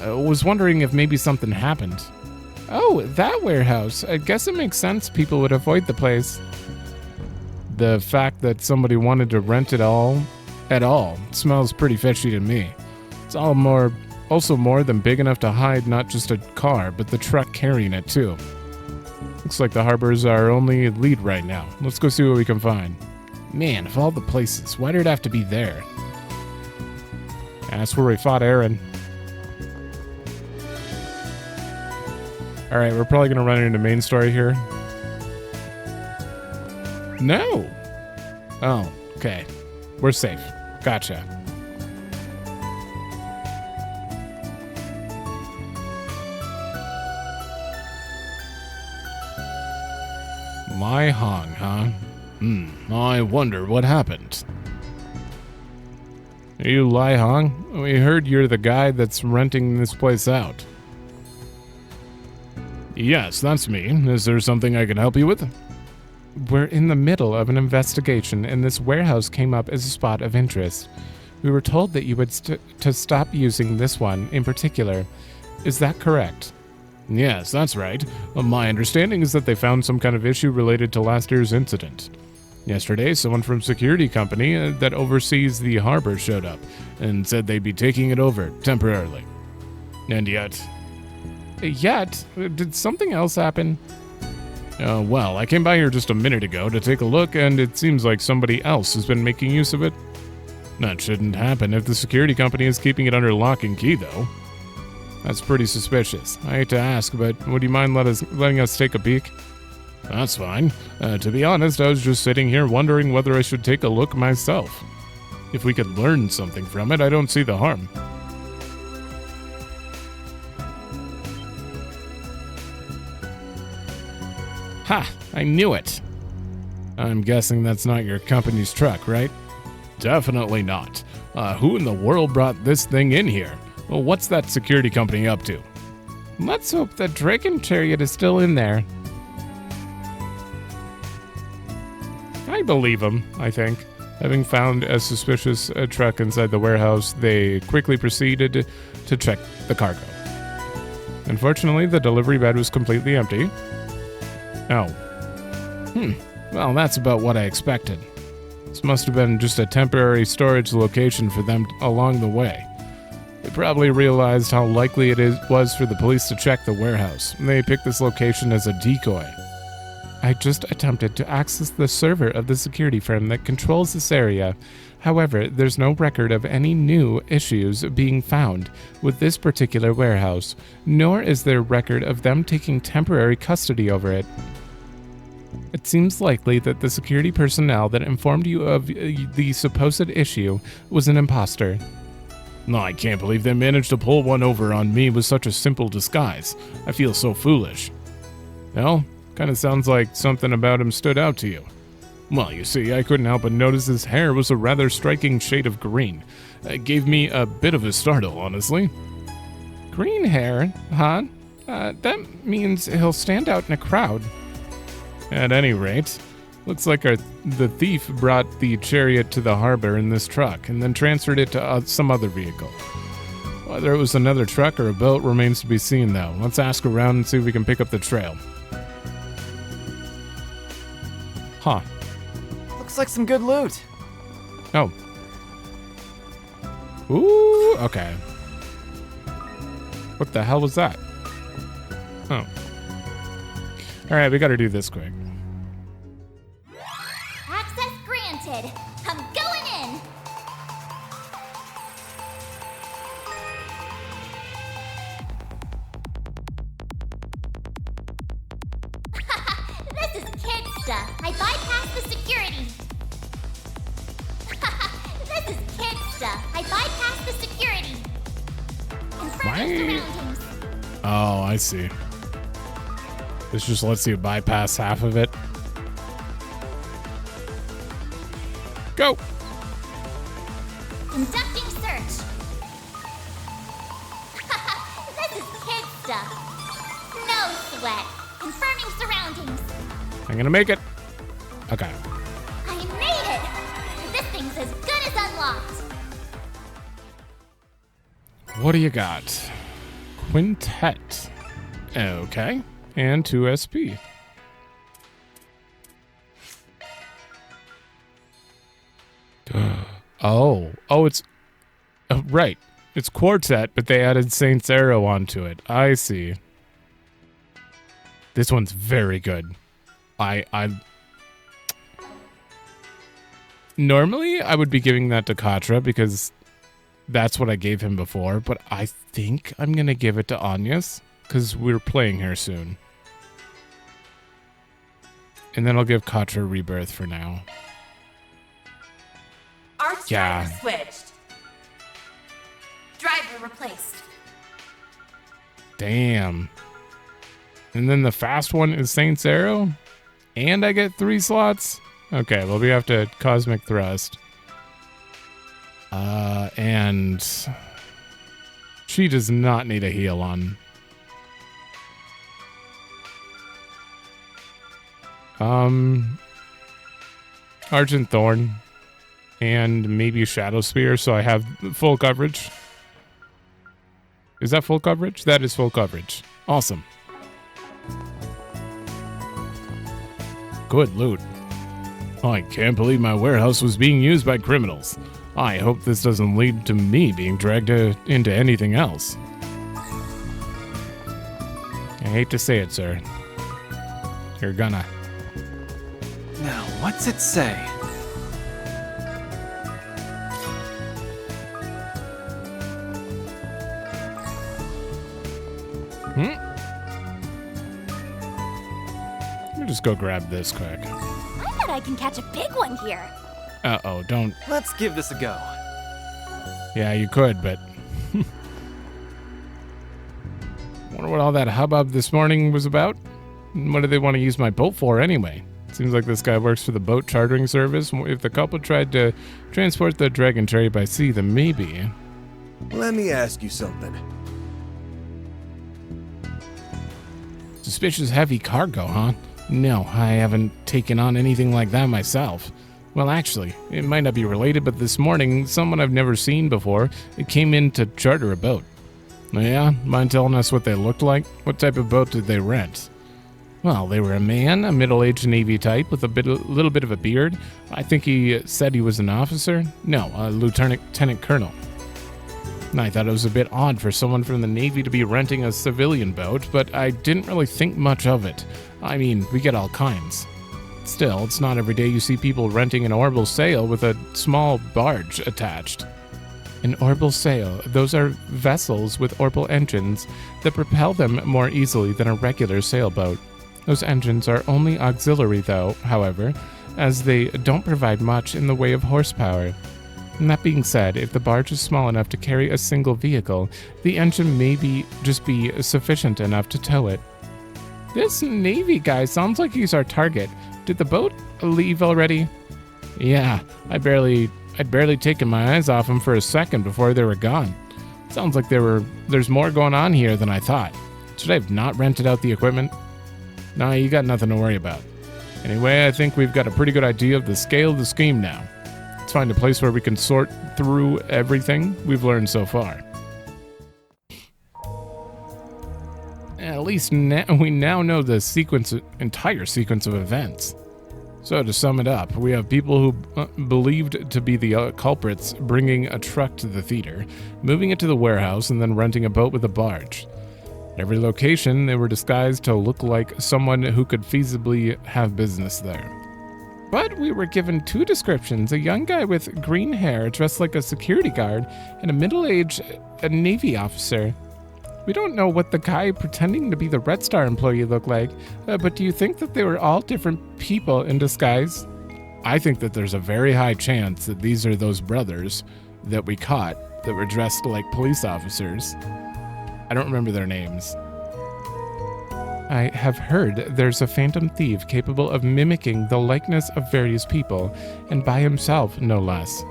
I was wondering if maybe something happened. Oh, that warehouse. I guess it makes sense people would avoid the place. The fact that somebody wanted to rent it at all, smells pretty fishy to me. It's also more than big enough to hide not just a car, but the truck carrying it, too. Looks like the harbor's our only lead right now. Let's go see what we can find. Man, of all the places, why did it have to be there? That's where we fought Aaron. Alright, we're probably going to run into main story here. No! Oh, okay. We're safe. Gotcha. Lai Hong, huh? I wonder what happened. Are you Lai Hong? We heard you're the guy that's renting this place out. Yes, that's me. Is there something I can help you with? We're in the middle of an investigation, and this warehouse came up as a spot of interest. We were told that you would to stop using this one in particular. Is that correct? Yes, that's right. My understanding is that they found some kind of issue related to last year's incident. Yesterday, someone from security company that oversees the harbor showed up and said they'd be taking it over temporarily. And yet, did something else happen? Well, I came by here just a minute ago to take a look, and it seems like somebody else has been making use of it. That shouldn't happen if the security company is keeping it under lock and key, though. That's pretty suspicious. I hate to ask, but would you mind letting us take a peek? That's fine. To be honest, I was just sitting here wondering whether I should take a look myself. If we could learn something from it, I don't see the harm. Ha! I knew it! I'm guessing that's not your company's truck, right? Definitely not. Who in the world brought this thing in here? Well, what's that security company up to? Let's hope the Dragon Chariot is still in there. I believe him, I think. Having found a suspicious truck inside the warehouse, they quickly proceeded to check the cargo. Unfortunately, the delivery bed was completely empty. Oh. Well, that's about what I expected. This must have been just a temporary storage location for them along the way. They probably realized how likely was for the police to check the warehouse. They picked this location as a decoy. I just attempted to access the server of the security firm that controls this area. However, there's no record of any new issues being found with this particular warehouse, nor is there record of them taking temporary custody over it. It seems likely that the security personnel that informed you of the supposed issue was an imposter. No, I can't believe they managed to pull one over on me with such a simple disguise. I feel so foolish. Well, kind of sounds like something about him stood out to you. Well, you see, I couldn't help but notice his hair was a rather striking shade of green. It gave me a bit of a startle, honestly. Green hair, huh? That means he'll stand out in a crowd. At any rate, looks like the thief brought the chariot to the harbor in this truck and then transferred it to some other vehicle. Whether it was another truck or a boat remains to be seen, though. Let's ask around and see if we can pick up the trail. Huh. Looks like some good loot. Oh. Ooh, okay. What the hell was that? Oh. Alright, we gotta do this quick. Access granted. I'm going in. This is kid stuff. I bypassed the security. This is kid stuff. I bypassed the security. Confirming surroundings. Oh, I see. This just lets you bypass half of it. Go! Conducting search. This is kid stuff. No sweat. Confirming surroundings. I'm gonna make it. Okay. I made it! This thing's as good as unlocked. What do you got? Quintet. Okay. And 2 SP. Oh, it's right. It's quartet, but they added Saint's Arrow onto it. I see. This one's very good. I normally I would be giving that to Katra because that's what I gave him before, but I think I'm gonna give it to Anyas because we're playing her soon. And then I'll give Katra Rebirth for now. Arch driver switched. Driver replaced. Damn. And then the fast one is Saint's Arrow? And I get 3 slots? Okay, well we have to Cosmic Thrust. And she does not need a heal on. Argent Thorn and maybe Shadow Spear, so I have full coverage. Is that full coverage? That is full coverage. Awesome. Good loot. I can't believe my warehouse was being used by criminals. I hope this doesn't lead to me being dragged into anything else. I hate to say it, sir. You're gonna. Now, what's it say? Let me just go grab this quick. I bet I can catch a big one here. Uh-oh, don't. Let's give this a go. Yeah, you could, but... Wonder what all that hubbub this morning was about? And what do they want to use my boat for anyway? Seems like this guy works for the boat chartering service. If the couple tried to transport the dragon trade by sea, then maybe... Let me ask you something. Suspicious heavy cargo, huh? No, I haven't taken on anything like that myself. Well, actually, it might not be related, but this morning, someone I've never seen before, it came in to charter a boat. Yeah? Mind telling us what they looked like? What type of boat did they rent? Well, they were a man, a middle-aged Navy type with a little bit of a beard. I think he said he was an officer. No, a lieutenant colonel. I thought it was a bit odd for someone from the Navy to be renting a civilian boat, but I didn't really think much of it. I mean, we get all kinds. Still, it's not every day you see people renting an orbital sail with a small barge attached. An orbital sail, those are vessels with orbital engines that propel them more easily than a regular sailboat. Those engines are only auxiliary though, however, as they don't provide much in the way of horsepower. And that being said, if the barge is small enough to carry a single vehicle, the engine may just be sufficient enough to tow it. This Navy guy sounds like he's our target. Did the boat leave already? Yeah, I'd barely taken my eyes off them for a second before they were gone. Sounds like there's more going on here than I thought. Should I have not rented out the equipment? Nah, you got nothing to worry about. Anyway, I think we've got a pretty good idea of the scale of the scheme now. Let's find a place where we can sort through everything we've learned so far. At least we now know the entire sequence of events. So to sum it up, we have people who believed to be the culprits bringing a truck to the theater, moving it to the warehouse, and then renting a boat with a barge. At every location, they were disguised to look like someone who could feasibly have business there. But we were given two descriptions, a young guy with green hair dressed like a security guard, and a middle-aged Navy officer. We don't know what the guy pretending to be the Red Star employee looked like, but do you think that they were all different people in disguise? I think that there's a very high chance that these are those brothers that we caught that were dressed like police officers. I don't remember their names. I have heard there's a phantom thief capable of mimicking the likeness of various people, and by himself, no less.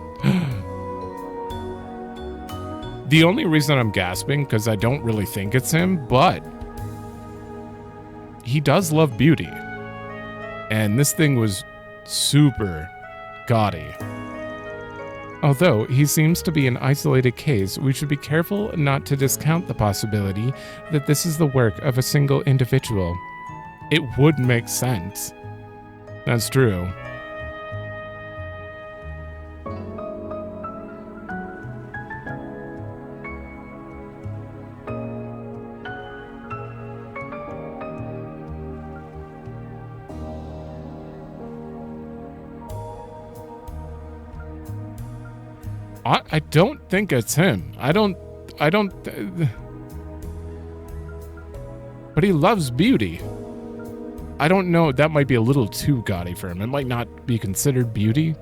The only reason I'm gasping, because I don't really think it's him, but he does love beauty. And this thing was super gaudy. Although he seems to be an isolated case, we should be careful not to discount the possibility that this is the work of a single individual. It would make sense. That's true. I don't think it's him. I don't, but he loves beauty. I don't know, that might be a little too gaudy for him. It might not be considered beauty.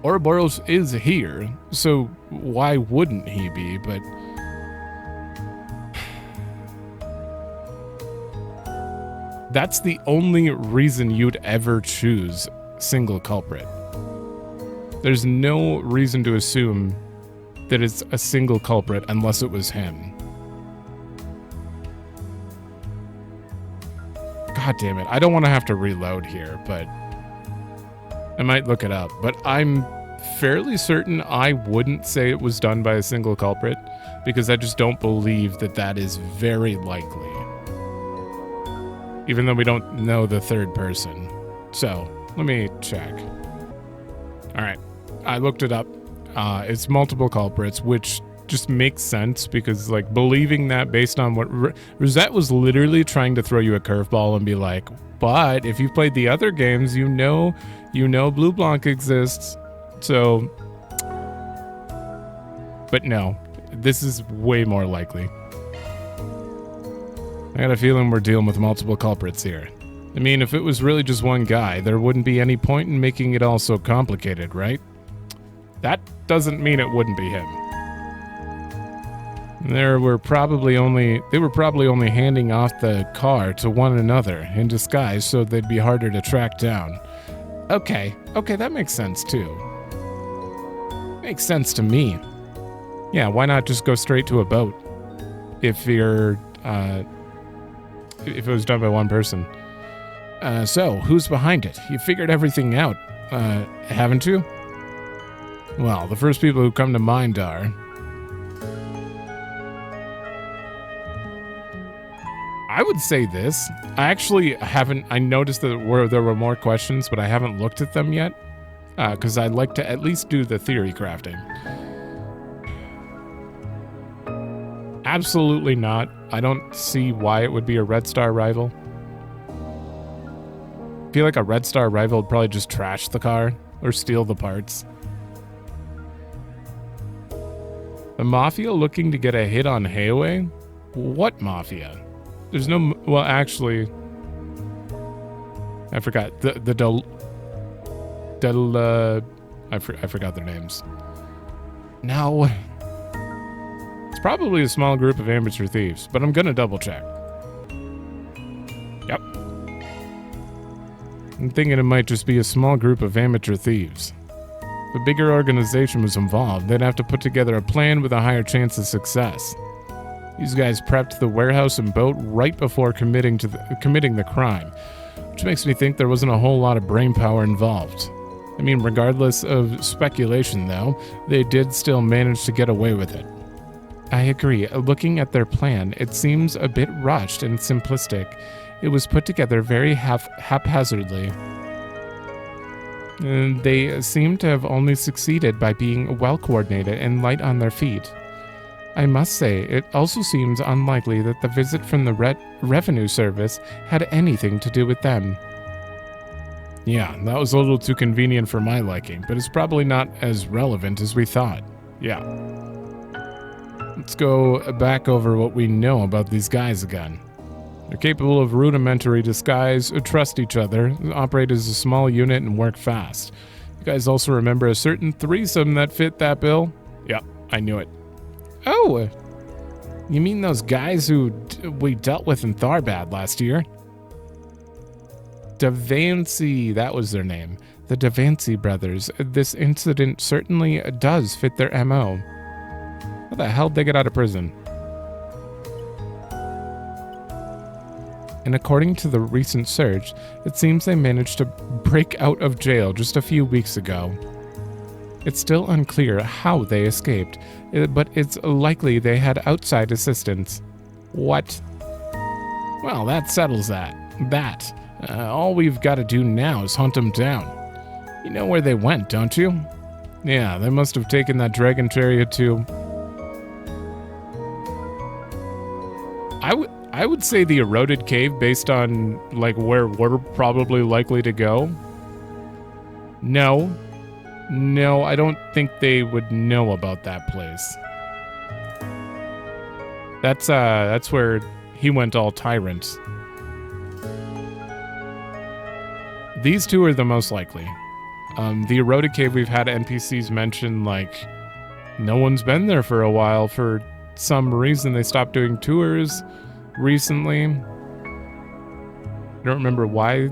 Ouroboros is here, so why wouldn't he be, but... That's the only reason you'd ever choose single culprit. There's no reason to assume that it's a single culprit unless it was him. God damn it. I don't want to have to reload here, but I might look it up. But I'm fairly certain I wouldn't say it was done by a single culprit because I just don't believe that that is very likely. Even though we don't know the third person. So, let me check. Alright. I looked it up. It's multiple culprits, which just makes sense because, like, believing that based on what Rosette was literally trying to throw you a curveball and be like, but if you've played the other games, you know Blue Blanc exists. So, but no, this is way more likely. I got a feeling we're dealing with multiple culprits here. I mean, if it was really just one guy, there wouldn't be any point in making it all so complicated, right? That doesn't mean it wouldn't be him. They were probably only handing off the car to one another in disguise so they'd be harder to track down. Okay, that makes sense too. Makes sense to me. Yeah, why not just go straight to a boat? If it was done by one person. So, who's behind it? You figured everything out, haven't you? Well, the first people who come to mind are... I would say this. I actually haven't... I noticed that there were more questions, but I haven't looked at them yet. Because I'd like to at least do the theory crafting. Absolutely not. I don't see why it would be a Red Star rival. I feel like a Red Star rival would probably just trash the car or steal the parts. The Mafia looking to get a hit on Heiwei? What Mafia? There's no... Well, actually... I forgot. I forgot their names. No. It's probably a small group of amateur thieves, but I'm gonna double check. Yep. I'm thinking it might just be a small group of amateur thieves. If a bigger organization was involved, they'd have to put together a plan with a higher chance of success. These guys prepped the warehouse and boat right before committing the crime, which makes me think there wasn't a whole lot of brainpower involved. I mean, regardless of speculation, though, they did still manage to get away with it. I agree. Looking at their plan, it seems a bit rushed and simplistic. It was put together very haphazardly. And they seem to have only succeeded by being well-coordinated and light on their feet. I must say, it also seems unlikely that the visit from the revenue service had anything to do with them. Yeah, that was a little too convenient for my liking, but it's probably not as relevant as we thought. Yeah. Let's go back over what we know about these guys again. They're capable of rudimentary disguise, trust each other, operate as a small unit, and work fast. You guys also remember a certain threesome that fit that bill? Yep, I knew it. Oh! You mean those guys who we dealt with in Tharbad last year? Devancy, that was their name. The Devancy brothers. This incident certainly does fit their MO. How the hell did they get out of prison? And according to the recent search, it seems they managed to break out of jail just a few weeks ago. It's still unclear how they escaped, but it's likely they had outside assistance. What? Well, that settles that. All we've got to do now is hunt them down. You know where they went, don't you? Yeah, they must have taken that dragon chariot too. I would say the eroded cave based on like where we're probably likely to go. No, I don't think they would know about that place. That's where he went all tyrant. These two are the most likely. The eroded cave, we've had NPCs mention like no one's been there for a while. For some reason they stopped doing tours recently. I don't remember why.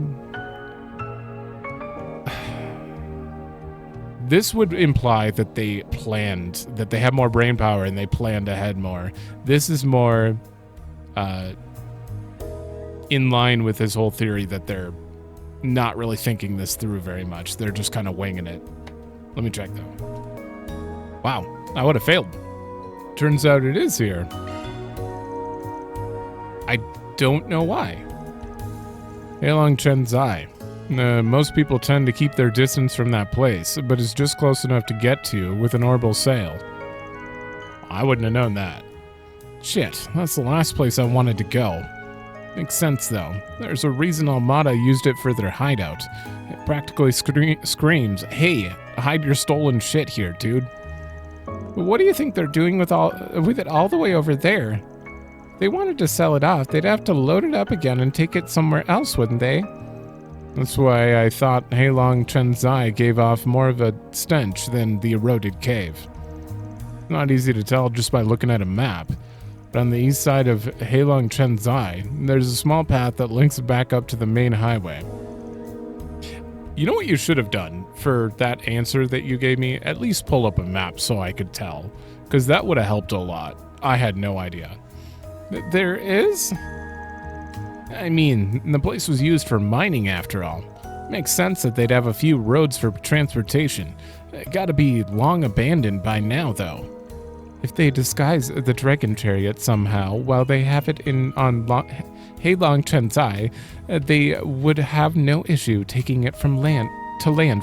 This would imply that they planned, that they have more brain power and they planned ahead more. This is more in line with his whole theory that they're not really thinking this through very much. They're just kind of winging it. Let me check though. Wow, I would have failed. Turns out it is here. I don't know why. Heilong Chenzai. Most people tend to keep their distance from that place, but it's just close enough to get to with an orbital sail. I wouldn't have known that. Shit, that's the last place I wanted to go. Makes sense though. There's a reason Almata used it for their hideout. It practically screams, "Hey, hide your stolen shit here, dude." But what do you think they're doing with it all the way over there? If they wanted to sell it off, they'd have to load it up again and take it somewhere else, wouldn't they? That's why I thought Heilong Chenzai gave off more of a stench than the eroded cave. Not easy to tell just by looking at a map. But on the east side of Heilong Chenzai, there's a small path that links back up to the main highway. You know what you should have done for that answer that you gave me? At least pull up a map so I could tell, because that would have helped a lot. I had no idea. There is? I mean, the place was used for mining after all. Makes sense that they'd have a few roads for transportation. Gotta be long abandoned by now, though. If they disguise the dragon chariot somehow while they have it on Heilong Chenzai, they would have no issue taking it from land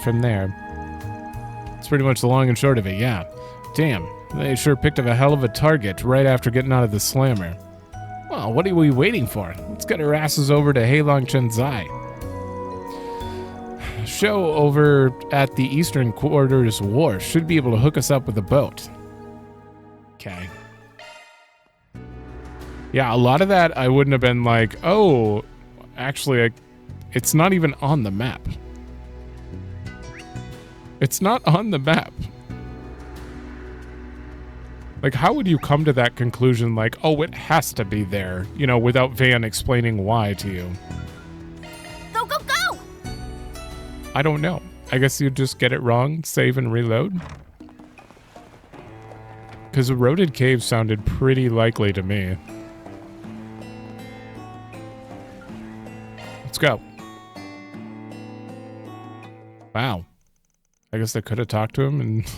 from there. It's pretty much the long and short of it, yeah. Damn, they sure picked up a hell of a target right after getting out of the slammer. Well, what are we waiting for? Let's get our asses over to Heilong Chenzai. Show over at the Eastern Quarters Wharf should be able to hook us up with a boat. Okay. Yeah, a lot of that I wouldn't have been like, oh, actually, it's not even on the map. It's not on the map. Like, how would you come to that conclusion like, oh, it has to be there, you know, without Van explaining why to you? Go, go, go! I don't know. I guess you just get it wrong, save and reload. Because eroded cave sounded pretty likely to me. Let's go. Wow. I guess I could have talked to him and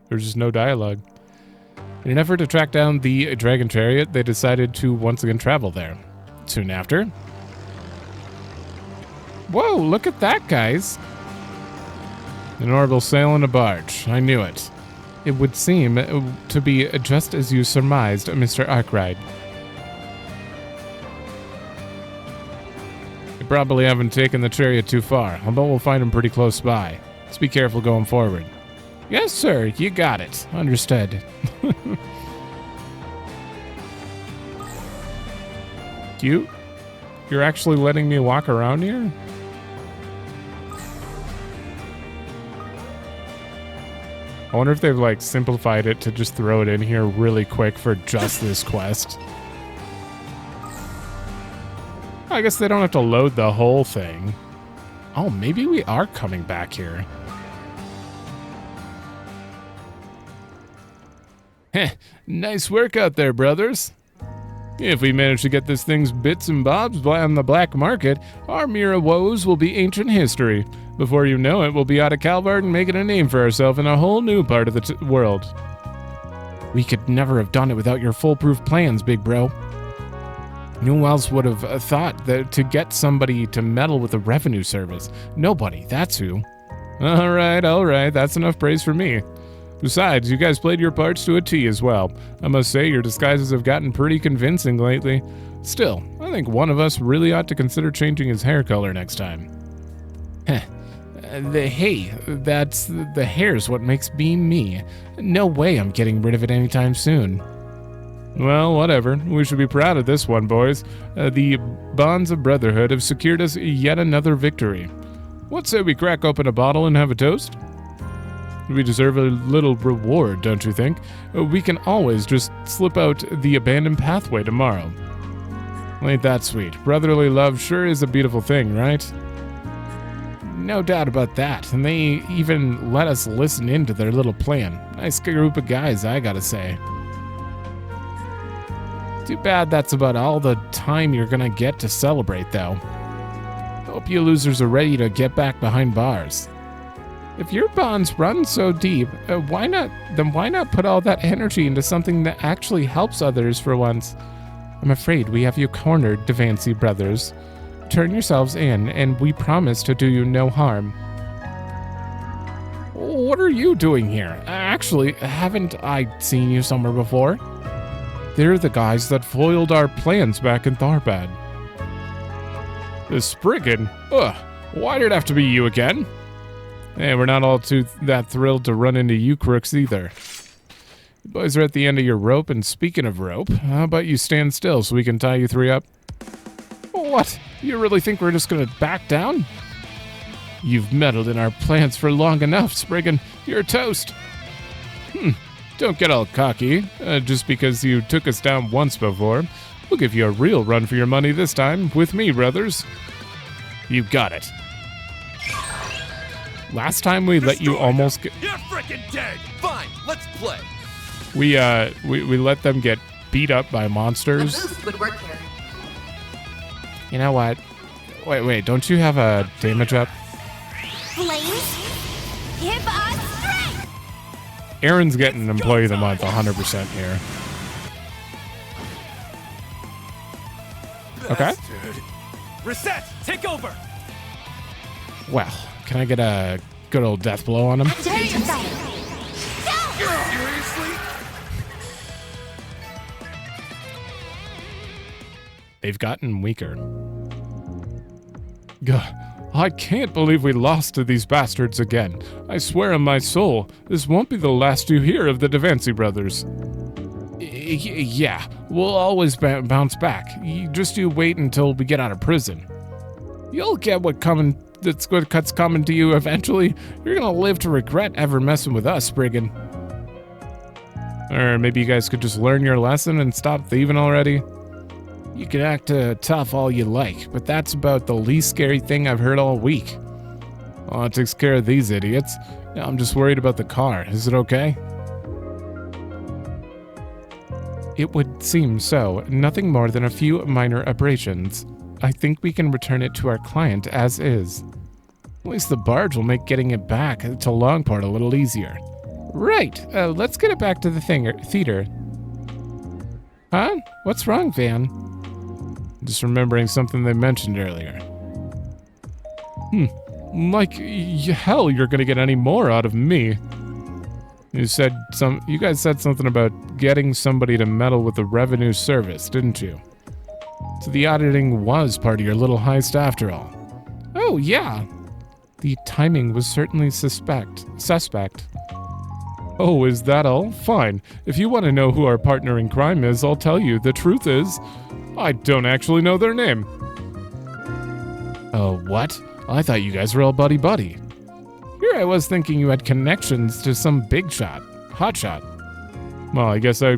there's just no dialogue. In an effort to track down the dragon chariot, they decided to once again travel there. Soon after... Whoa, look at that, guys. An orbital sail and a barge. I knew it. It would seem to be just as you surmised, Mr. Arkride. You probably haven't taken the chariot too far, although we'll find him pretty close by. Let's be careful going forward. Yes, sir, you got it. Understood. Cute. You're actually letting me walk around here? I wonder if they've like simplified it to just throw it in here really quick for just this quest. I guess they don't have to load the whole thing. Oh, maybe we are coming back here. Heh, nice work out there, brothers. If we manage to get this thing's bits and bobs on the black market, our mere woes will be ancient history. Before you know it, we'll be out of Calvard and making a name for ourselves in a whole new part of the world. We could never have done it without your foolproof plans, big bro. Who else would have thought that to get somebody to meddle with the revenue service? Nobody, that's who. All right, that's enough praise for me. Besides, you guys played your parts to a T as well. I must say, your disguises have gotten pretty convincing lately. Still, I think one of us really ought to consider changing his hair color next time. Heh. The hair's what makes me me. No way I'm getting rid of it anytime soon. Well, whatever. We should be proud of this one, boys. The bonds of brotherhood have secured us yet another victory. What say we crack open a bottle and have a toast? We deserve a little reward, don't you think? We can always just slip out the abandoned pathway tomorrow. Ain't that sweet? Brotherly love sure is a beautiful thing, right? No doubt about that, and they even let us listen in to their little plan. Nice group of guys, I gotta say. Too bad that's about all the time you're gonna get to celebrate, though. Hope you losers are ready to get back behind bars. If your bonds run so deep, why not put all that energy into something that actually helps others for once? I'm afraid we have you cornered, Devancy brothers. Turn yourselves in, and we promise to do you no harm. What are you doing here? Actually, haven't I seen you somewhere before? They're the guys that foiled our plans back in Tharbad. The Spriggan? Ugh, why did it have to be you again? Hey, we're not all too that thrilled to run into you crooks either. You boys are at the end of your rope, and speaking of rope, how about you stand still so we can tie you three up? What? You really think we're just gonna back down? You've meddled in our plans for long enough, Spriggan. You're toast. Don't get all cocky. Just because you took us down once before. We'll give you a real run for your money this time, with me, brothers. You got it. Last time we let you almost get... You're freaking dead! Fine, let's play! We let them get beat up by monsters. A boost would work here. You know what? Wait, don't you have a damage up? Flames, give us strength! Aaron's getting an employee of the month 100% here. Okay. Bastard. Reset! Take over! Well, can I get a good old death blow on him? Seriously? They've gotten weaker. Gah, I can't believe we lost to these bastards again. I swear on my soul, this won't be the last you hear of the Devancy brothers. Yeah, we'll always bounce back. You wait until we get out of prison. You'll get what's coming to you eventually. You're gonna live to regret ever messing with us, Spriggan. Or maybe you guys could just learn your lesson and stop thieving already. You can act tough all you like, but that's about the least scary thing I've heard all week. Oh, it takes care of these idiots. I'm just worried about the car. Is it okay? It would seem so. Nothing more than a few minor abrasions. I think we can return it to our client as is. At least the barge will make getting it back to Langport a little easier. Right. Let's get it back to the theater. Huh? What's wrong, Van? Just remembering something they mentioned earlier. Like hell you're gonna get any more out of me. You guys said something about getting somebody to meddle with the revenue service, didn't you? So the auditing was part of your little heist after all. Oh, yeah. The timing was certainly suspect. Oh, is that all? Fine. If you want to know who our partner in crime is, I'll tell you. The truth is, I don't actually know their name. Oh, what? I thought you guys were all buddy-buddy. Here I was thinking you had connections to some big shot, hotshot. Well, I guess I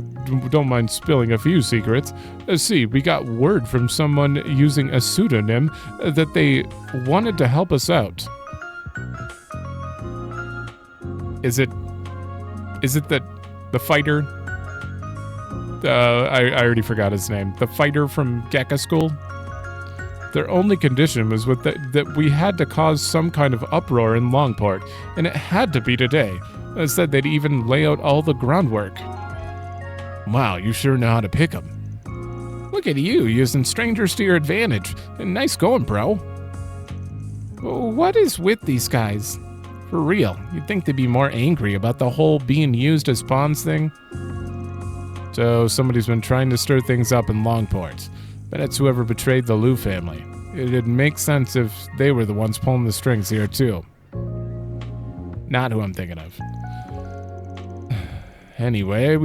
don't mind spilling a few secrets. See, we got word from someone using a pseudonym that they wanted to help us out. Is it the fighter? I already forgot his name. The fighter from Gekka School? Their only condition was that we had to cause some kind of uproar in Langport, and it had to be today. They said they'd even lay out all the groundwork. Wow, you sure know how to pick 'em. Look at you, using strangers to your advantage. Nice going, bro. What is with these guys? For real, you'd think they'd be more angry about the whole being used as pawns thing. So somebody's been trying to stir things up in Langport. But it's whoever betrayed the Liu family. It'd make sense if they were the ones pulling the strings here too. Not who I'm thinking of. Anyway,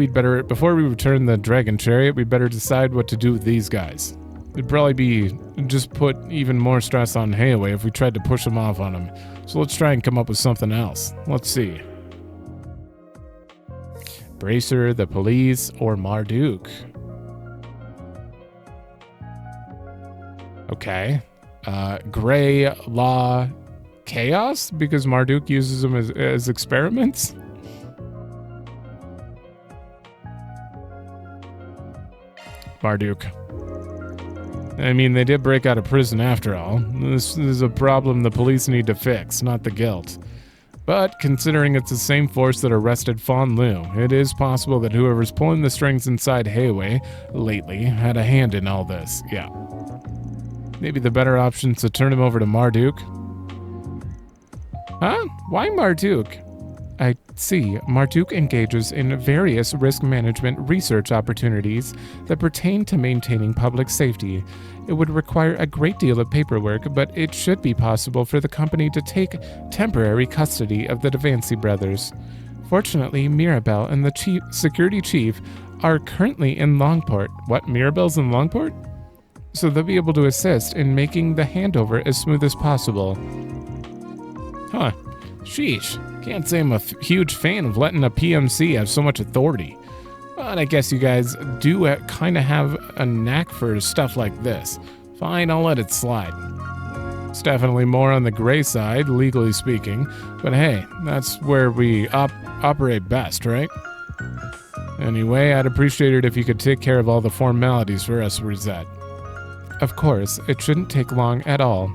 before we return the dragon chariot, we'd better decide what to do with these guys. It'd probably be just put even more stress on Hayway if we tried to push them off on him. So let's try and come up with something else. Let's see. Bracer, the police, or Marduk. Okay. Gray, Law, Chaos? Because Marduk uses them as experiments? Marduk. I mean, they did break out of prison after all. This is a problem the police need to fix, not the guilt. But considering it's the same force that arrested Fan Lu, it is possible that whoever's pulling the strings inside Hayway lately had a hand in all this. Yeah. Maybe the better option is to turn him over to Marduk. Huh? Why Marduk? I see. Marduk engages in various risk management research opportunities that pertain to maintaining public safety. It would require a great deal of paperwork, but it should be possible for the company to take temporary custody of the Devancy brothers. Fortunately, Mirabelle and the security chief are currently in Langport. What, Mirabelle's in Langport? So they'll be able to assist in making the handover as smooth as possible. Huh. Sheesh. Can't say I'm a huge fan of letting a PMC have so much authority. But I guess you guys do kind of have a knack for stuff like this. Fine, I'll let it slide. It's definitely more on the gray side, legally speaking. But hey, that's where we operate best, right? Anyway, I'd appreciate it if you could take care of all the formalities for us, Rosette. Of course, it shouldn't take long at all.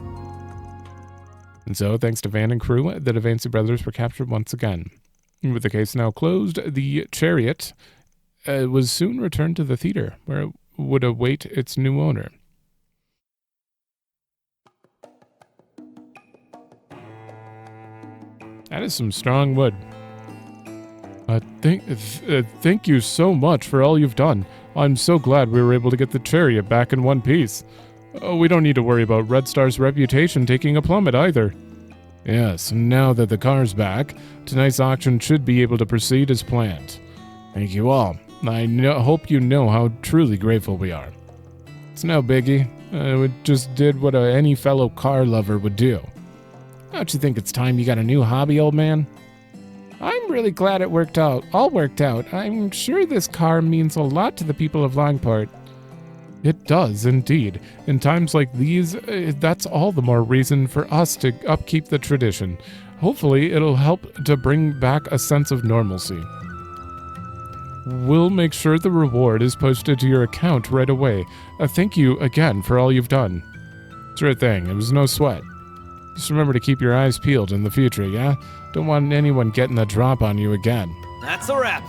And so, thanks to Van and crew, the Devancy brothers were captured once again. With the case now closed, the chariot was soon returned to the theater, where it would await its new owner. That is some strong wood. Thank you so much for all you've done. I'm so glad we were able to get the chariot back in one piece. We don't need to worry about Red Star's reputation taking a plummet either. Yes, now that the car's back, tonight's auction should be able to proceed as planned. Thank you all. I hope you know how truly grateful we are. It's no biggie. We just did what any fellow car lover would do. Don't you think it's time you got a new hobby, old man? I'm really glad it all worked out. I'm sure this car means a lot to the people of Langport. It It does, indeed. In times like these, that's all the more reason for us to upkeep the tradition. Hopefully, it'll help to bring back a sense of normalcy. We'll make sure the reward is posted to your account right away. Thank you again for all you've done. Sure thing, it was no sweat. Just remember to keep your eyes peeled in the future, yeah? Don't want anyone getting the drop on you again. That's a wrap.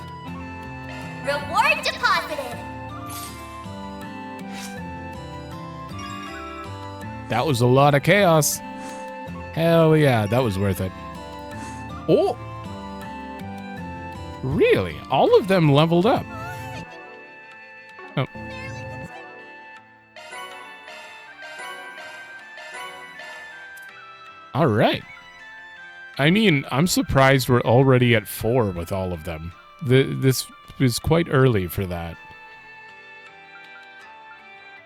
Reward deposited. That was a lot of chaos. Hell yeah, that was worth it. Oh! Really? All of them leveled up? Oh. All right. I mean, I'm surprised we're already at 4 with all of them. This is quite early for that.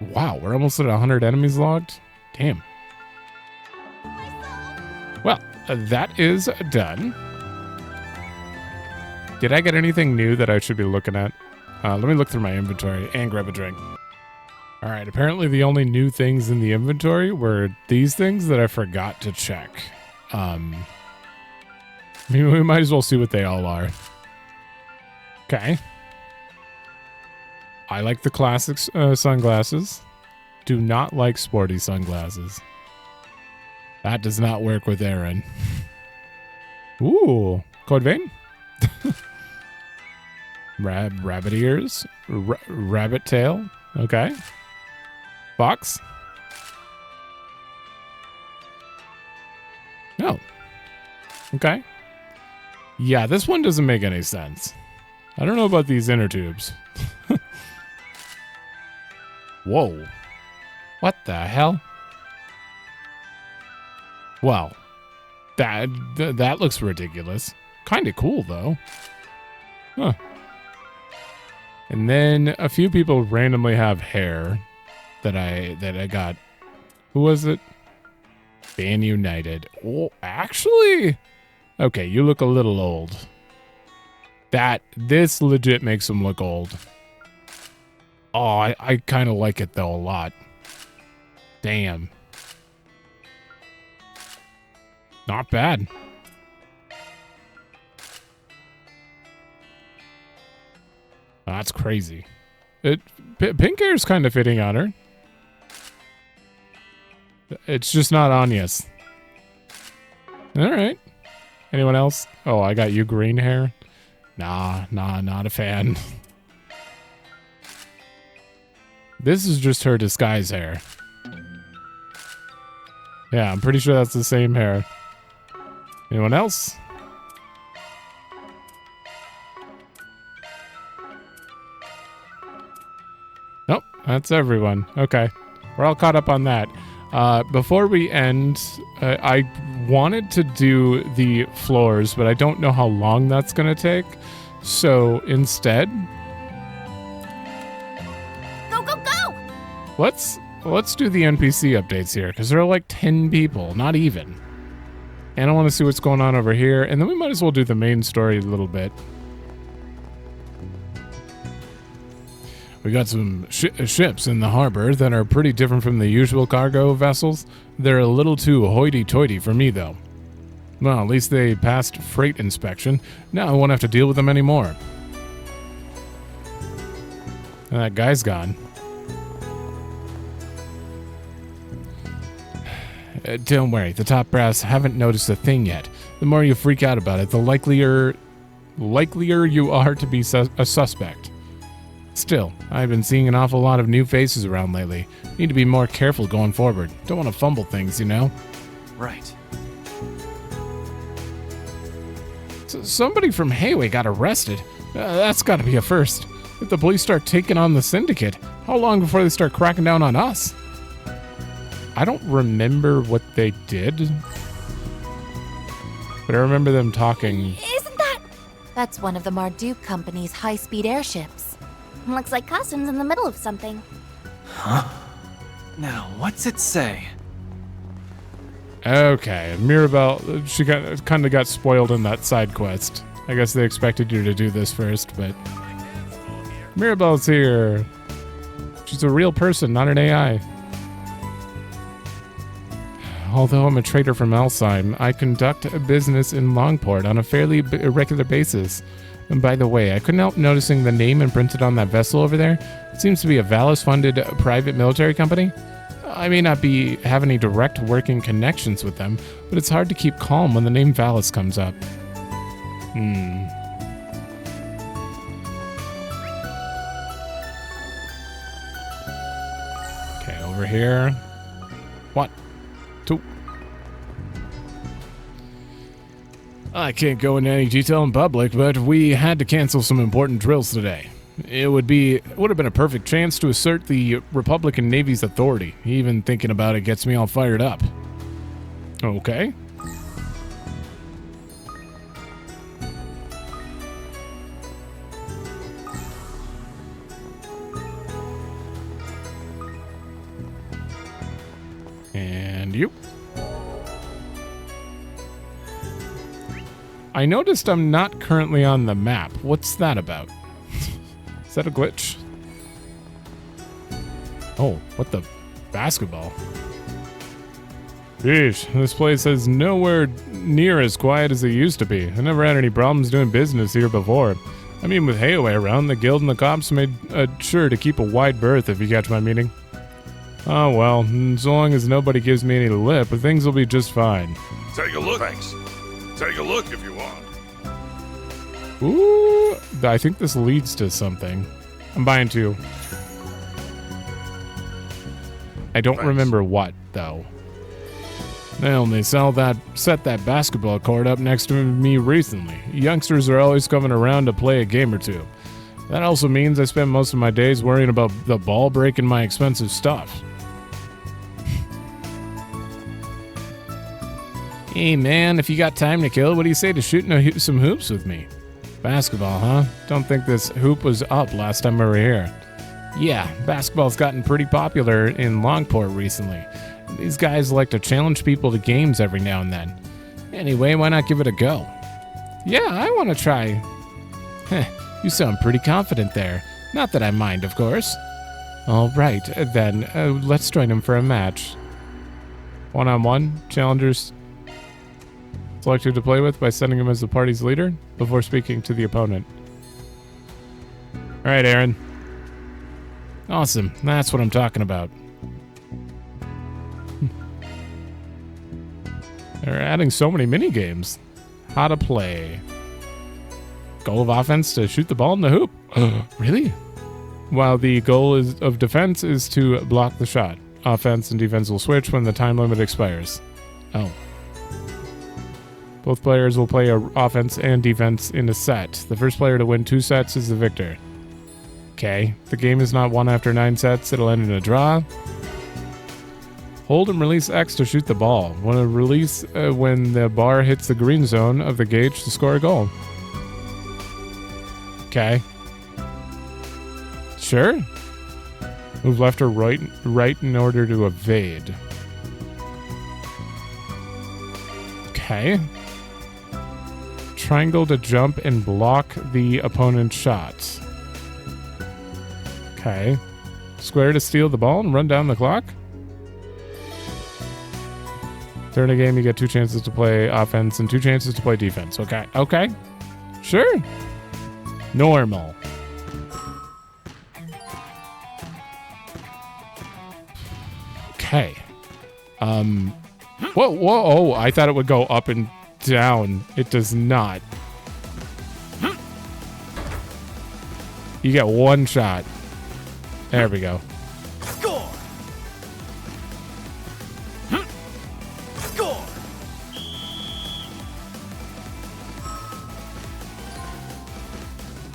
Wow, we're almost at 100 enemies logged? Damn. Well, that is done. Did I get anything new that I should be looking at? Let me look through my inventory and grab a drink. All right, apparently the only new things in the inventory were these things that I forgot to check. Maybe we might as well see what they all are. Okay. I like the classic sunglasses. Do not like sporty sunglasses. That does not work with Aaron. Ooh, code vein? Rabbit ears? Rabbit tail? Okay. Fox? No. Okay. Yeah, this one doesn't make any sense. I don't know about these inner tubes. Whoa. What the hell? Well, that looks ridiculous. Kinda cool, though. Huh. And then a few people randomly have hair that I got. Who was it? Ban United. Oh, actually? Okay, you look a little old. This legit makes him look old. Oh, I kind of like it, though, a lot. Damn. Not bad. That's crazy. Pink hair is kind of fitting on her. It's just not Anya's. All right. Anyone else? Oh, I got you green hair. Nah, not a fan. This is just her disguise hair. Yeah, I'm pretty sure that's the same hair. Anyone else? Nope, that's everyone. Okay, we're all caught up on that. Before we end, I wanted to do the floors, but I don't know how long that's going to take. So instead, Go, go, go! let's do the NPC updates here, because there are like 10 people, not even. And I want to see what's going on over here, and then we might as well do the main story a little bit. We got some ships in the harbor that are pretty different from the usual cargo vessels. They're a little too hoity-toity for me, though. Well, at least they passed freight inspection. Now I won't have to deal with them anymore. And that guy's gone. Don't worry, the top brass haven't noticed a thing yet. The more you freak out about it, the likelier you are to be a suspect. Still, I've been seeing an awful lot of new faces around lately. Need to be more careful going forward. Don't want to fumble things, you know? Right. So somebody from Hayway got arrested. That's got to be a first. If the police start taking on the syndicate, how long before they start cracking down on us? I don't remember what they did, but I remember them talking. Isn't that? That's one of the Marduk Company's high-speed airships. Looks like Customs in the middle of something. Huh? Now, what's it say? Okay, Mirabelle, she kind of got spoiled in that side quest. I guess they expected you to do this first, but Mirabelle's here. She's a real person, not an AI. Although I'm a trader from Alsheim, I conduct a business in Langport on a fairly irregular basis. And by the way, I couldn't help noticing the name imprinted on that vessel over there. It seems to be a Valis-funded private military company. I may not have any direct working connections with them, but it's hard to keep calm when the name Valis comes up. Okay, over here. What? Two. I can't go into any detail in public, but we had to cancel some important drills today. It would have been a perfect chance to assert the Republican Navy's authority. Even thinking about it gets me all fired up. Okay. And you. I noticed I'm not currently on the map. What's that about? Is that a glitch? Oh, what the? Basketball. Yeesh, this place is nowhere near as quiet as it used to be. I never had any problems doing business here before. I mean, with Hayaway around, the guild and the cops made sure to keep a wide berth, if you catch my meaning. Oh well, as long as nobody gives me any lip, things will be just fine. Take a look. Thanks. Take a look if you want. Ooh, I think this leads to something. I'm buying 2. I don't remember what, though. They only set that basketball court up next to me recently. Youngsters are always coming around to play a game or two. That also means I spend most of my days worrying about the ball breaking my expensive stuff. Hey man, if you got time to kill, what do you say to shooting some hoops with me? Basketball, huh? Don't think this hoop was up last time we were here. Yeah, basketball's gotten pretty popular in Langport recently. These guys like to challenge people to games every now and then. Anyway, why not give it a go? Yeah, I want to try. Heh, you sound pretty confident there. Not that I mind, of course. All right, then, let's join him for a match. 1-on-1, challengers select who to play with by sending him as the party's leader before speaking to the opponent. All right, Aaron. Awesome. That's what I'm talking about. They're adding so many mini games. How to play. Goal of offense to shoot the ball in the hoop. Really? While the goal of defense is to block the shot. Offense and defense will switch when the time limit expires. Oh. Both players will play offense and defense in a set. The first player to win 2 sets is the victor. Okay. The game is not won after 9 sets. It'll end in a draw. Hold and release X to shoot the ball. When the bar hits the green zone of the gauge to score a goal. Okay. Sure. Move left or right in order to evade. Okay. Triangle to jump and block the opponent's shots. Okay. Square to steal the ball and run down the clock. During a game, you get 2 chances to play offense and 2 chances to play defense. Okay. Okay. Sure. Normal. Okay. Whoa, whoa, oh, I thought it would go up and down. It does not. You get 1 shot. There we go. Score! Score!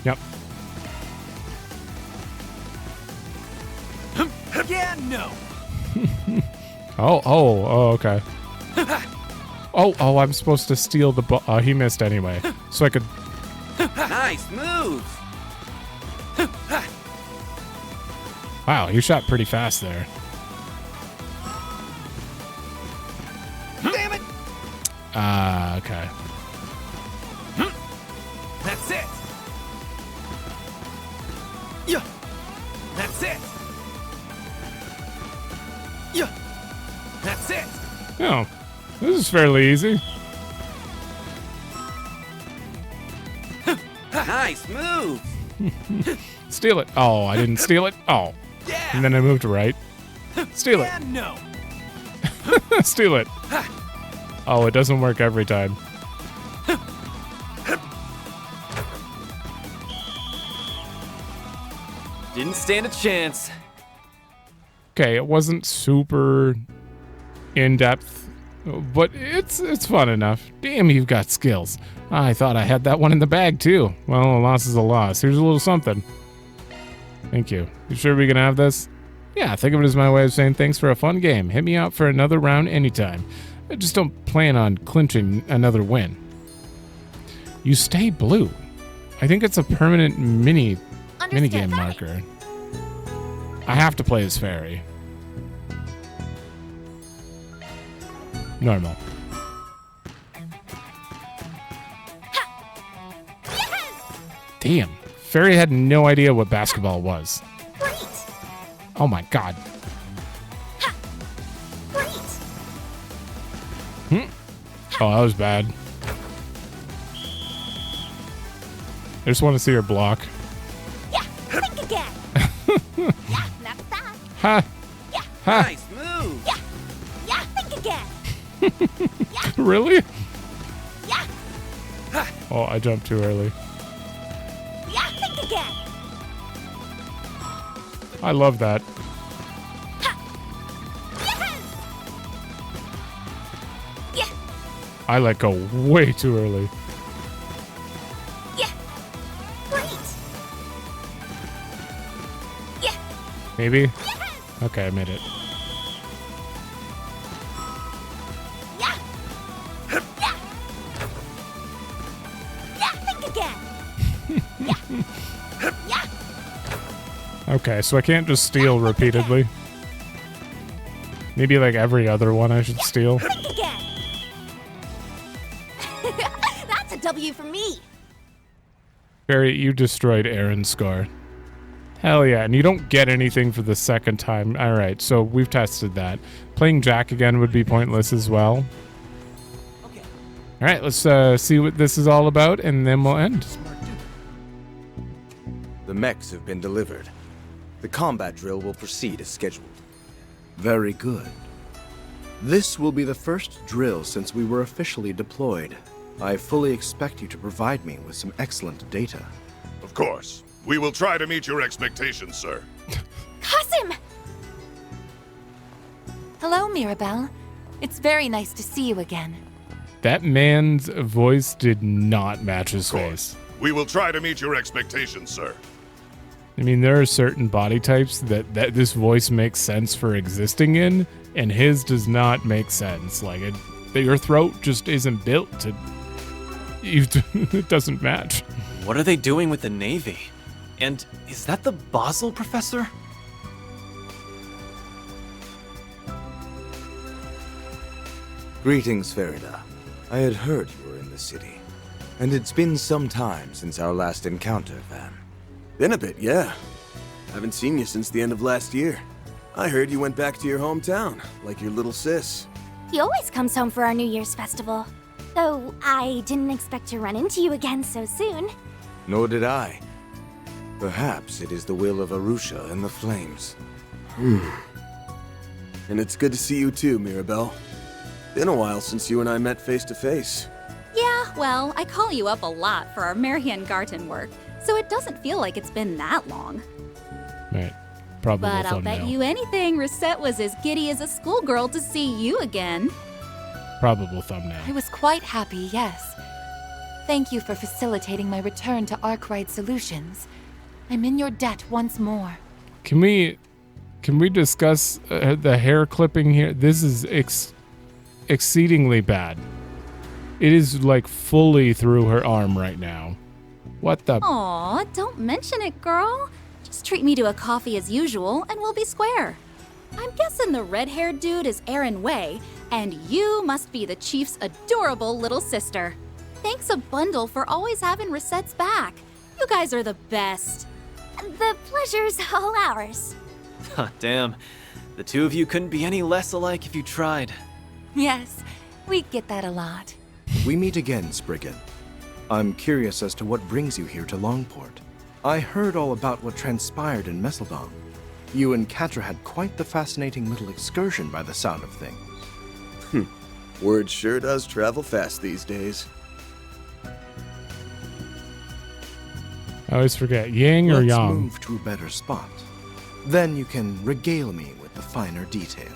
Yep. Yeah, no. Oh, okay. Oh, I'm supposed to steal the ball. He missed anyway. So I could... Nice move! Wow, you shot pretty fast there. Damn it! Okay. That's it. Yeah. That's it. Oh, this is fairly easy. Nice move. Steal it. Oh, I didn't steal it. Oh. Yeah. And then I moved right. Steal it. Yeah, no. Steal it. Oh, it doesn't work every time. Didn't stand a chance. Okay, it wasn't super in-depth, but it's fun enough. Damn, you've got skills. I thought I had that one in the bag, too. Well, a loss is a loss. Here's a little something. Thank you. You sure we can have this? Yeah, think of it as my way of saying thanks for a fun game. Hit me out for another round anytime. I just don't plan on clinching another win. You stay blue. I think it's a permanent minigame marker. I have to play as Fairy. Normal. Damn. Fairy had no idea what basketball was. Great. Oh my god. Great. Oh, that was bad. I just want to see her block. Yeah, think again. Yeah, not that. Ha! Yeah, Ha! Nice move. yeah, yeah, think again. Really? Yeah, Oh, I jumped too early. yeah, think again. I love that. Yeah, I let go way too early. yeah, great. Yeah, Maybe? Okay, I made it. yeah, yeah. Yeah, think again. Yeah, yeah. Okay, so I can't just steal repeatedly. Maybe like every other one I should steal. Think again. That's a W for me. Barry, you destroyed Aaron's score. Hell yeah, and you don't get anything for the second time. Alright, so we've tested that. Playing Jack again would be pointless as well. Okay. Alright, let's see what this is all about, and then we'll end. The mechs have been delivered. The combat drill will proceed as scheduled. Very good. This will be the first drill since we were officially deployed. I fully expect you to provide me with some excellent data. Of course. We will try to meet your expectations, sir. Kasim! Hello, Mirabelle. It's very nice to see you again. That man's voice did not match his Of course. face. We will try to meet your expectations, sir. I mean, there are certain body types that this voice makes sense for existing in, and his does not make sense. Like, your throat just isn't built to... It doesn't match. What are they doing with the Navy? And is that the Basel professor? Greetings, Farida. I had heard you were in the city. And it's been some time since our last encounter, Van. Been a bit, yeah. Haven't seen you since the end of last year. I heard you went back to your hometown, like your little sis. He always comes home for our New Year's festival. Though I didn't expect to run into you again so soon. Nor did I. Perhaps it is the will of Arusha and the Flames. And it's good to see you too, Mirabelle. Been a while since you and I met face to face. Yeah, well, I call you up a lot for our Marianne Garten work, so it doesn't feel like it's been that long. Right. Probably But I'll bet you anything Rosette was as giddy as a schoolgirl to see you again. Probable thumbnail. I was quite happy, yes. Thank you for facilitating my return to Arkride Solutions. I'm in your debt once more. Can we discuss the hair clipping here? This is exceedingly bad. It is like fully through her arm right now. What the? Aw, don't mention it, girl. Just treat me to a coffee as usual, and we'll be square. I'm guessing the red-haired dude is Aaron Way, and you must be the Chief's adorable little sister. Thanks a bundle for always having Rosette's back. You guys are the best. The pleasure's all ours. Huh, damn. The two of you couldn't be any less alike if you tried. Yes, we get that a lot. We meet again, Spriggan. I'm curious as to what brings you here to Langport. I heard all about what transpired in Messeldom. You and Catra had quite the fascinating little excursion by the sound of things. Word sure does travel fast these days. I always forget, Yang or Let's Yang? move to a better spot. Then you can regale me with the finer details.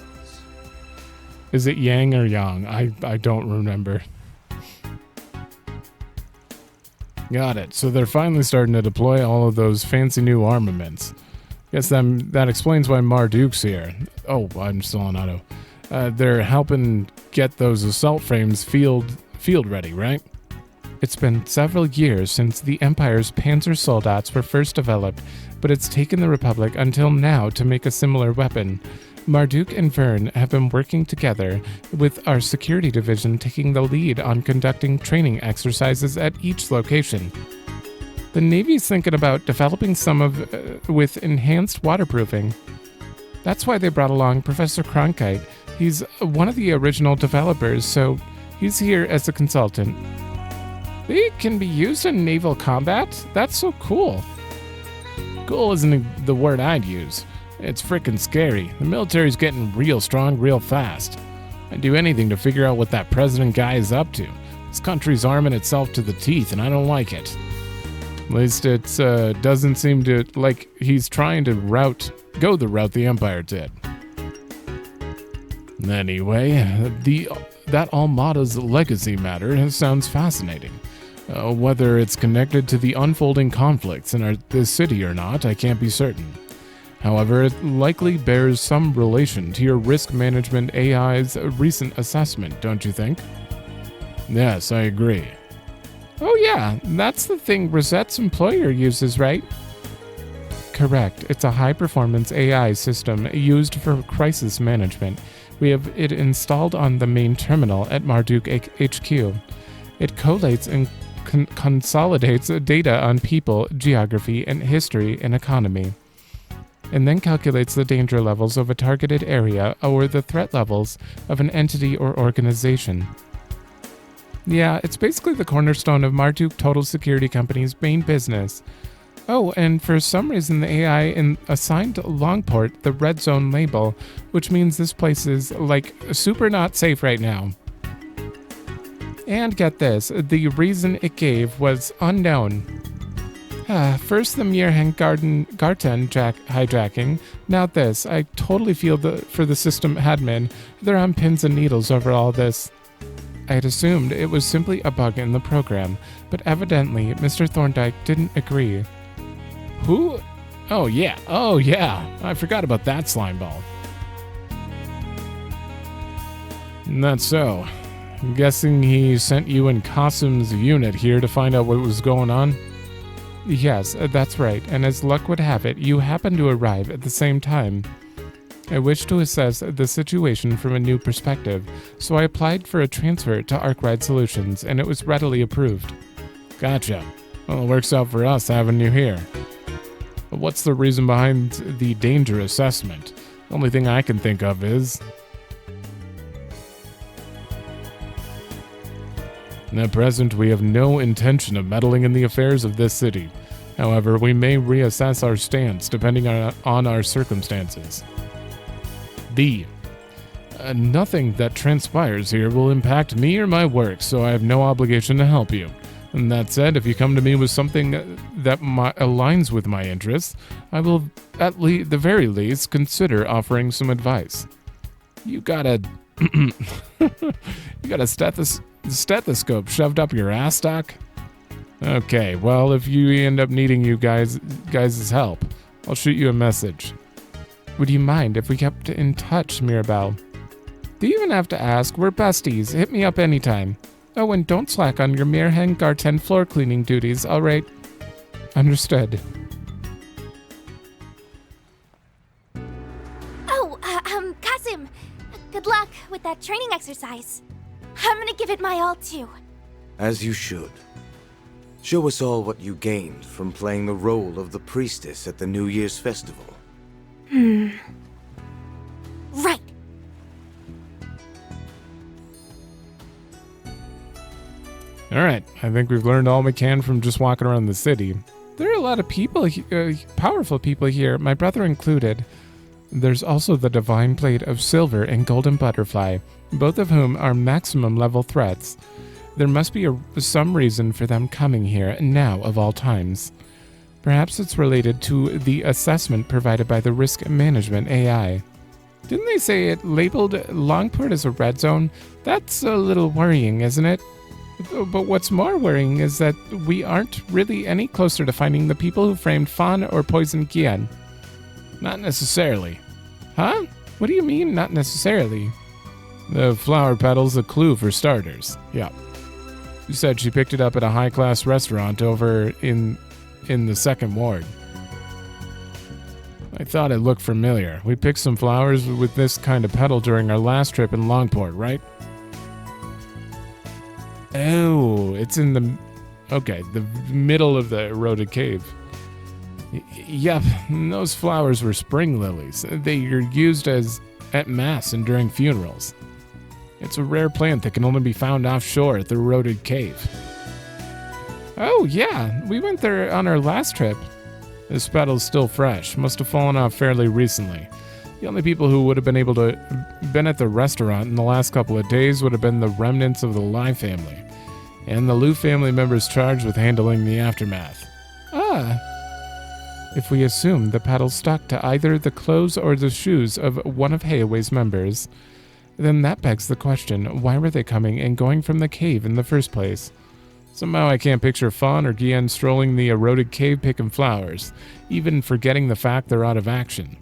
Is it Yang or Yang? I don't remember. Got it. So they're finally starting to deploy all of those fancy new armaments. Guess that explains why Marduk's here. Oh, I'm still on auto. They're helping get those assault frames field ready, right? It's been several years since the Empire's Panzer Soldats were first developed, but it's taken the Republic until now to make a similar weapon. Marduk and Vern have been working together, with our security division taking the lead on conducting training exercises at each location. The Navy's thinking about developing some with enhanced waterproofing. That's why they brought along Professor Cronkite. He's one of the original developers, so he's here as a consultant. They can be used in naval combat? That's so cool. Cool isn't the word I'd use. It's frickin' scary. The military's getting real strong real fast. I'd do anything to figure out what that president guy is up to. This country's arming itself to the teeth, and I don't like it. At least it doesn't seem to like he's trying to go the route the Empire did. Anyway, that Almata's legacy matter sounds fascinating. Whether it's connected to the unfolding conflicts in this city or not, I can't be certain. However, it likely bears some relation to your risk management AI's recent assessment, don't you think? Yes, I agree. Oh yeah, that's the thing Rosette's employer uses, right? Correct. It's a high-performance AI system used for crisis management. We have it installed on the main terminal at Marduk HQ. It collates and consolidates data on people, geography, and history and economy, and then calculates the danger levels of a targeted area or the threat levels of an entity or organization. Yeah, it's basically the cornerstone of Marduk Total Security Company's main business. Oh, and for some reason the AI assigned Langport the red zone label, which means this place is, like, super not safe right now. And get this, the reason it gave was unknown. First the Mirhang Garten hijacking, now this. I totally feel for the system admin. They're on pins and needles over all this. I had assumed it was simply a bug in the program, but evidently Mr. Thorndyke didn't agree. Who? Oh yeah, I forgot about that slimeball. That's so. I'm guessing he sent you and Qasim's unit here to find out what was going on? Yes, that's right, and as luck would have it, you happened to arrive at the same time. I wish to assess the situation from a new perspective, so I applied for a transfer to Arkride Solutions, and it was readily approved. Gotcha. Well, it works out for us having you here. But what's the reason behind the danger assessment? The only thing I can think of is... At present, we have no intention of meddling in the affairs of this city. However, we may reassess our stance depending on our circumstances. B. Nothing that transpires here will impact me or my work, so I have no obligation to help you. And that said, if you come to me with something that aligns with my interests, I will, at the very least, consider offering some advice. You got a stethoscope shoved up your ass, Doc? Okay, well, if you end up needing you guys' help, I'll shoot you a message. Would you mind if we kept in touch, Mirabelle? Do you even have to ask? We're besties. Hit me up anytime. Oh, and don't slack on your Mirhang Garten floor cleaning duties, alright? Understood. Oh, Qasim, good luck with that training exercise. I'm gonna give it my all, too. As you should. Show us all what you gained from playing the role of the priestess at the New Year's festival. Right. Alright, I think we've learned all we can from just walking around the city. There are a lot of people, powerful people here, my brother included. There's also the Divine Plate of Silver and Golden Butterfly, both of whom are maximum level threats. There must be some reason for them coming here now of all times. Perhaps it's related to the assessment provided by the risk management AI. Didn't they say it labeled Langport as a red zone? That's a little worrying, isn't it? But what's more worrying is that we aren't really any closer to finding the people who framed Fawn or poisoned Gian. Not necessarily. Huh? What do you mean, not necessarily? The flower petal's a clue for starters. Yeah. You said she picked it up at a high-class restaurant over in the second ward. I thought it looked familiar. We picked some flowers with this kind of petal during our last trip in Langport, right? Oh, it's in the... Okay, the middle of the eroded cave. Yep, those flowers were spring lilies. They are used at mass and during funerals. It's a rare plant that can only be found offshore at the eroded cave. Oh, yeah, we went there on our last trip. This petal's still fresh, must have fallen off fairly recently. The only people who would have been able to been at the restaurant in the last couple of days would have been the remnants of the Lai family, and the Liu family members charged with handling the aftermath. Ah. If we assume the petal stuck to either the clothes or the shoes of one of Hayaway's members, then that begs the question, why were they coming and going from the cave in the first place? Somehow I can't picture Fawn or Gian strolling the eroded cave picking flowers, even forgetting the fact they're out of action.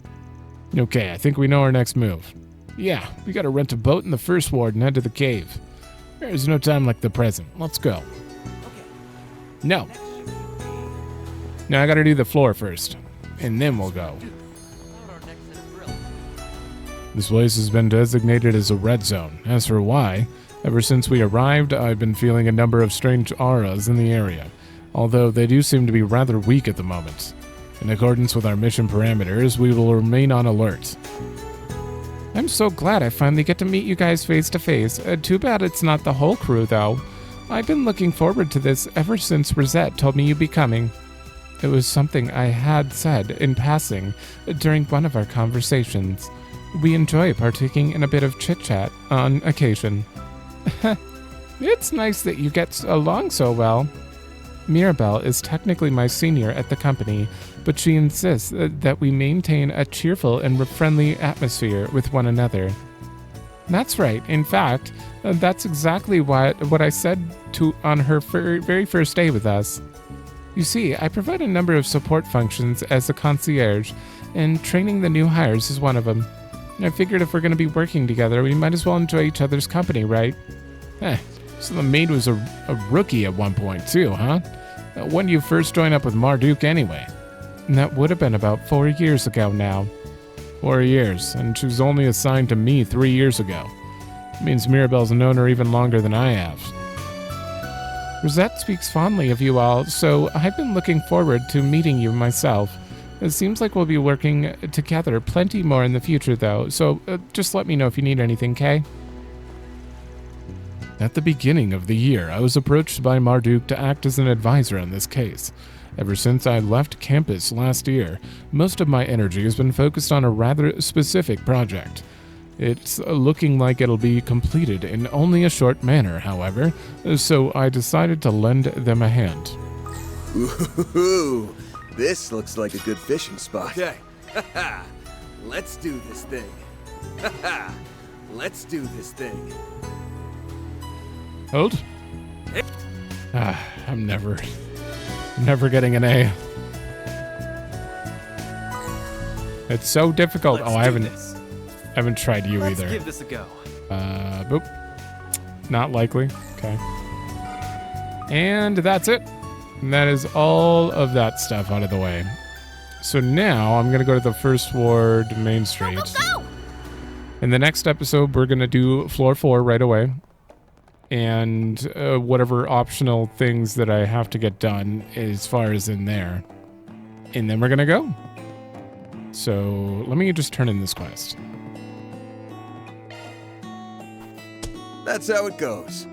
Okay, I think we know our next move. Yeah, we gotta rent a boat in the first ward and head to the cave. There's no time like the present. Let's go. No. Now I gotta do the floor first, and then we'll go. This place has been designated as a red zone. As for why, ever since we arrived, I've been feeling a number of strange auras in the area, although they do seem to be rather weak at the moment. In accordance with our mission parameters, we will remain on alert. I'm so glad I finally get to meet you guys face to face. Too bad it's not the whole crew, though. I've been looking forward to this ever since Rosette told me you'd be coming. It was something I had said in passing during one of our conversations. We enjoy partaking in a bit of chit-chat on occasion. It's nice that you get along so well. Mirabelle is technically my senior at the company, but she insists that we maintain a cheerful and friendly atmosphere with one another. That's right. In fact, that's exactly what I said on her very first day with us. You see, I provide a number of support functions as a concierge, and training the new hires is one of them. I figured if we're going to be working together, we might as well enjoy each other's company, right? So the maid was a rookie at one point too, huh? When did you first join up with Marduk anyway? That would have been about 4 years ago now. 4 years, and she was only assigned to me 3 years ago. It means Mirabelle's known her even longer than I have. Rosette speaks fondly of you all, so I've been looking forward to meeting you myself. It seems like we'll be working together plenty more in the future, though, so just let me know if you need anything, Kay? At the beginning of the year, I was approached by Marduk to act as an advisor on this case. Ever since I left campus last year, most of my energy has been focused on a rather specific project. It's looking like it'll be completed in only a short manner, however, so I decided to lend them a hand. Ooh, this looks like a good fishing spot. Okay. Let's do this thing. Let's do this thing. Hold. I'm never getting an A. It's so difficult. Let's I do this. haven't tried you Let's either. give this a go. Boop. Not likely. Okay. And that's it. And that is all of that stuff out of the way. So now I'm going to go to the First Ward Main Street. Go! In the next episode, we're going to do floor 4 right away. And whatever optional things that I have to get done as far as in there. And then we're going to go. So let me just turn in this quest. That's how it goes.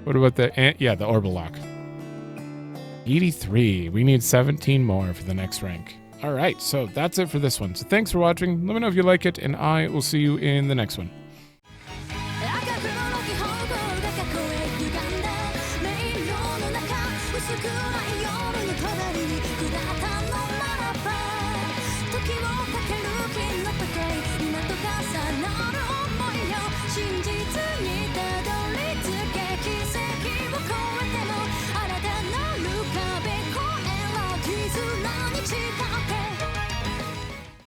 What about the, yeah, the orbital lock. 83. We need 17 more for the next rank. All right, so that's it for this one. So thanks for watching. Let me know if you like it, and I will see you in the next one.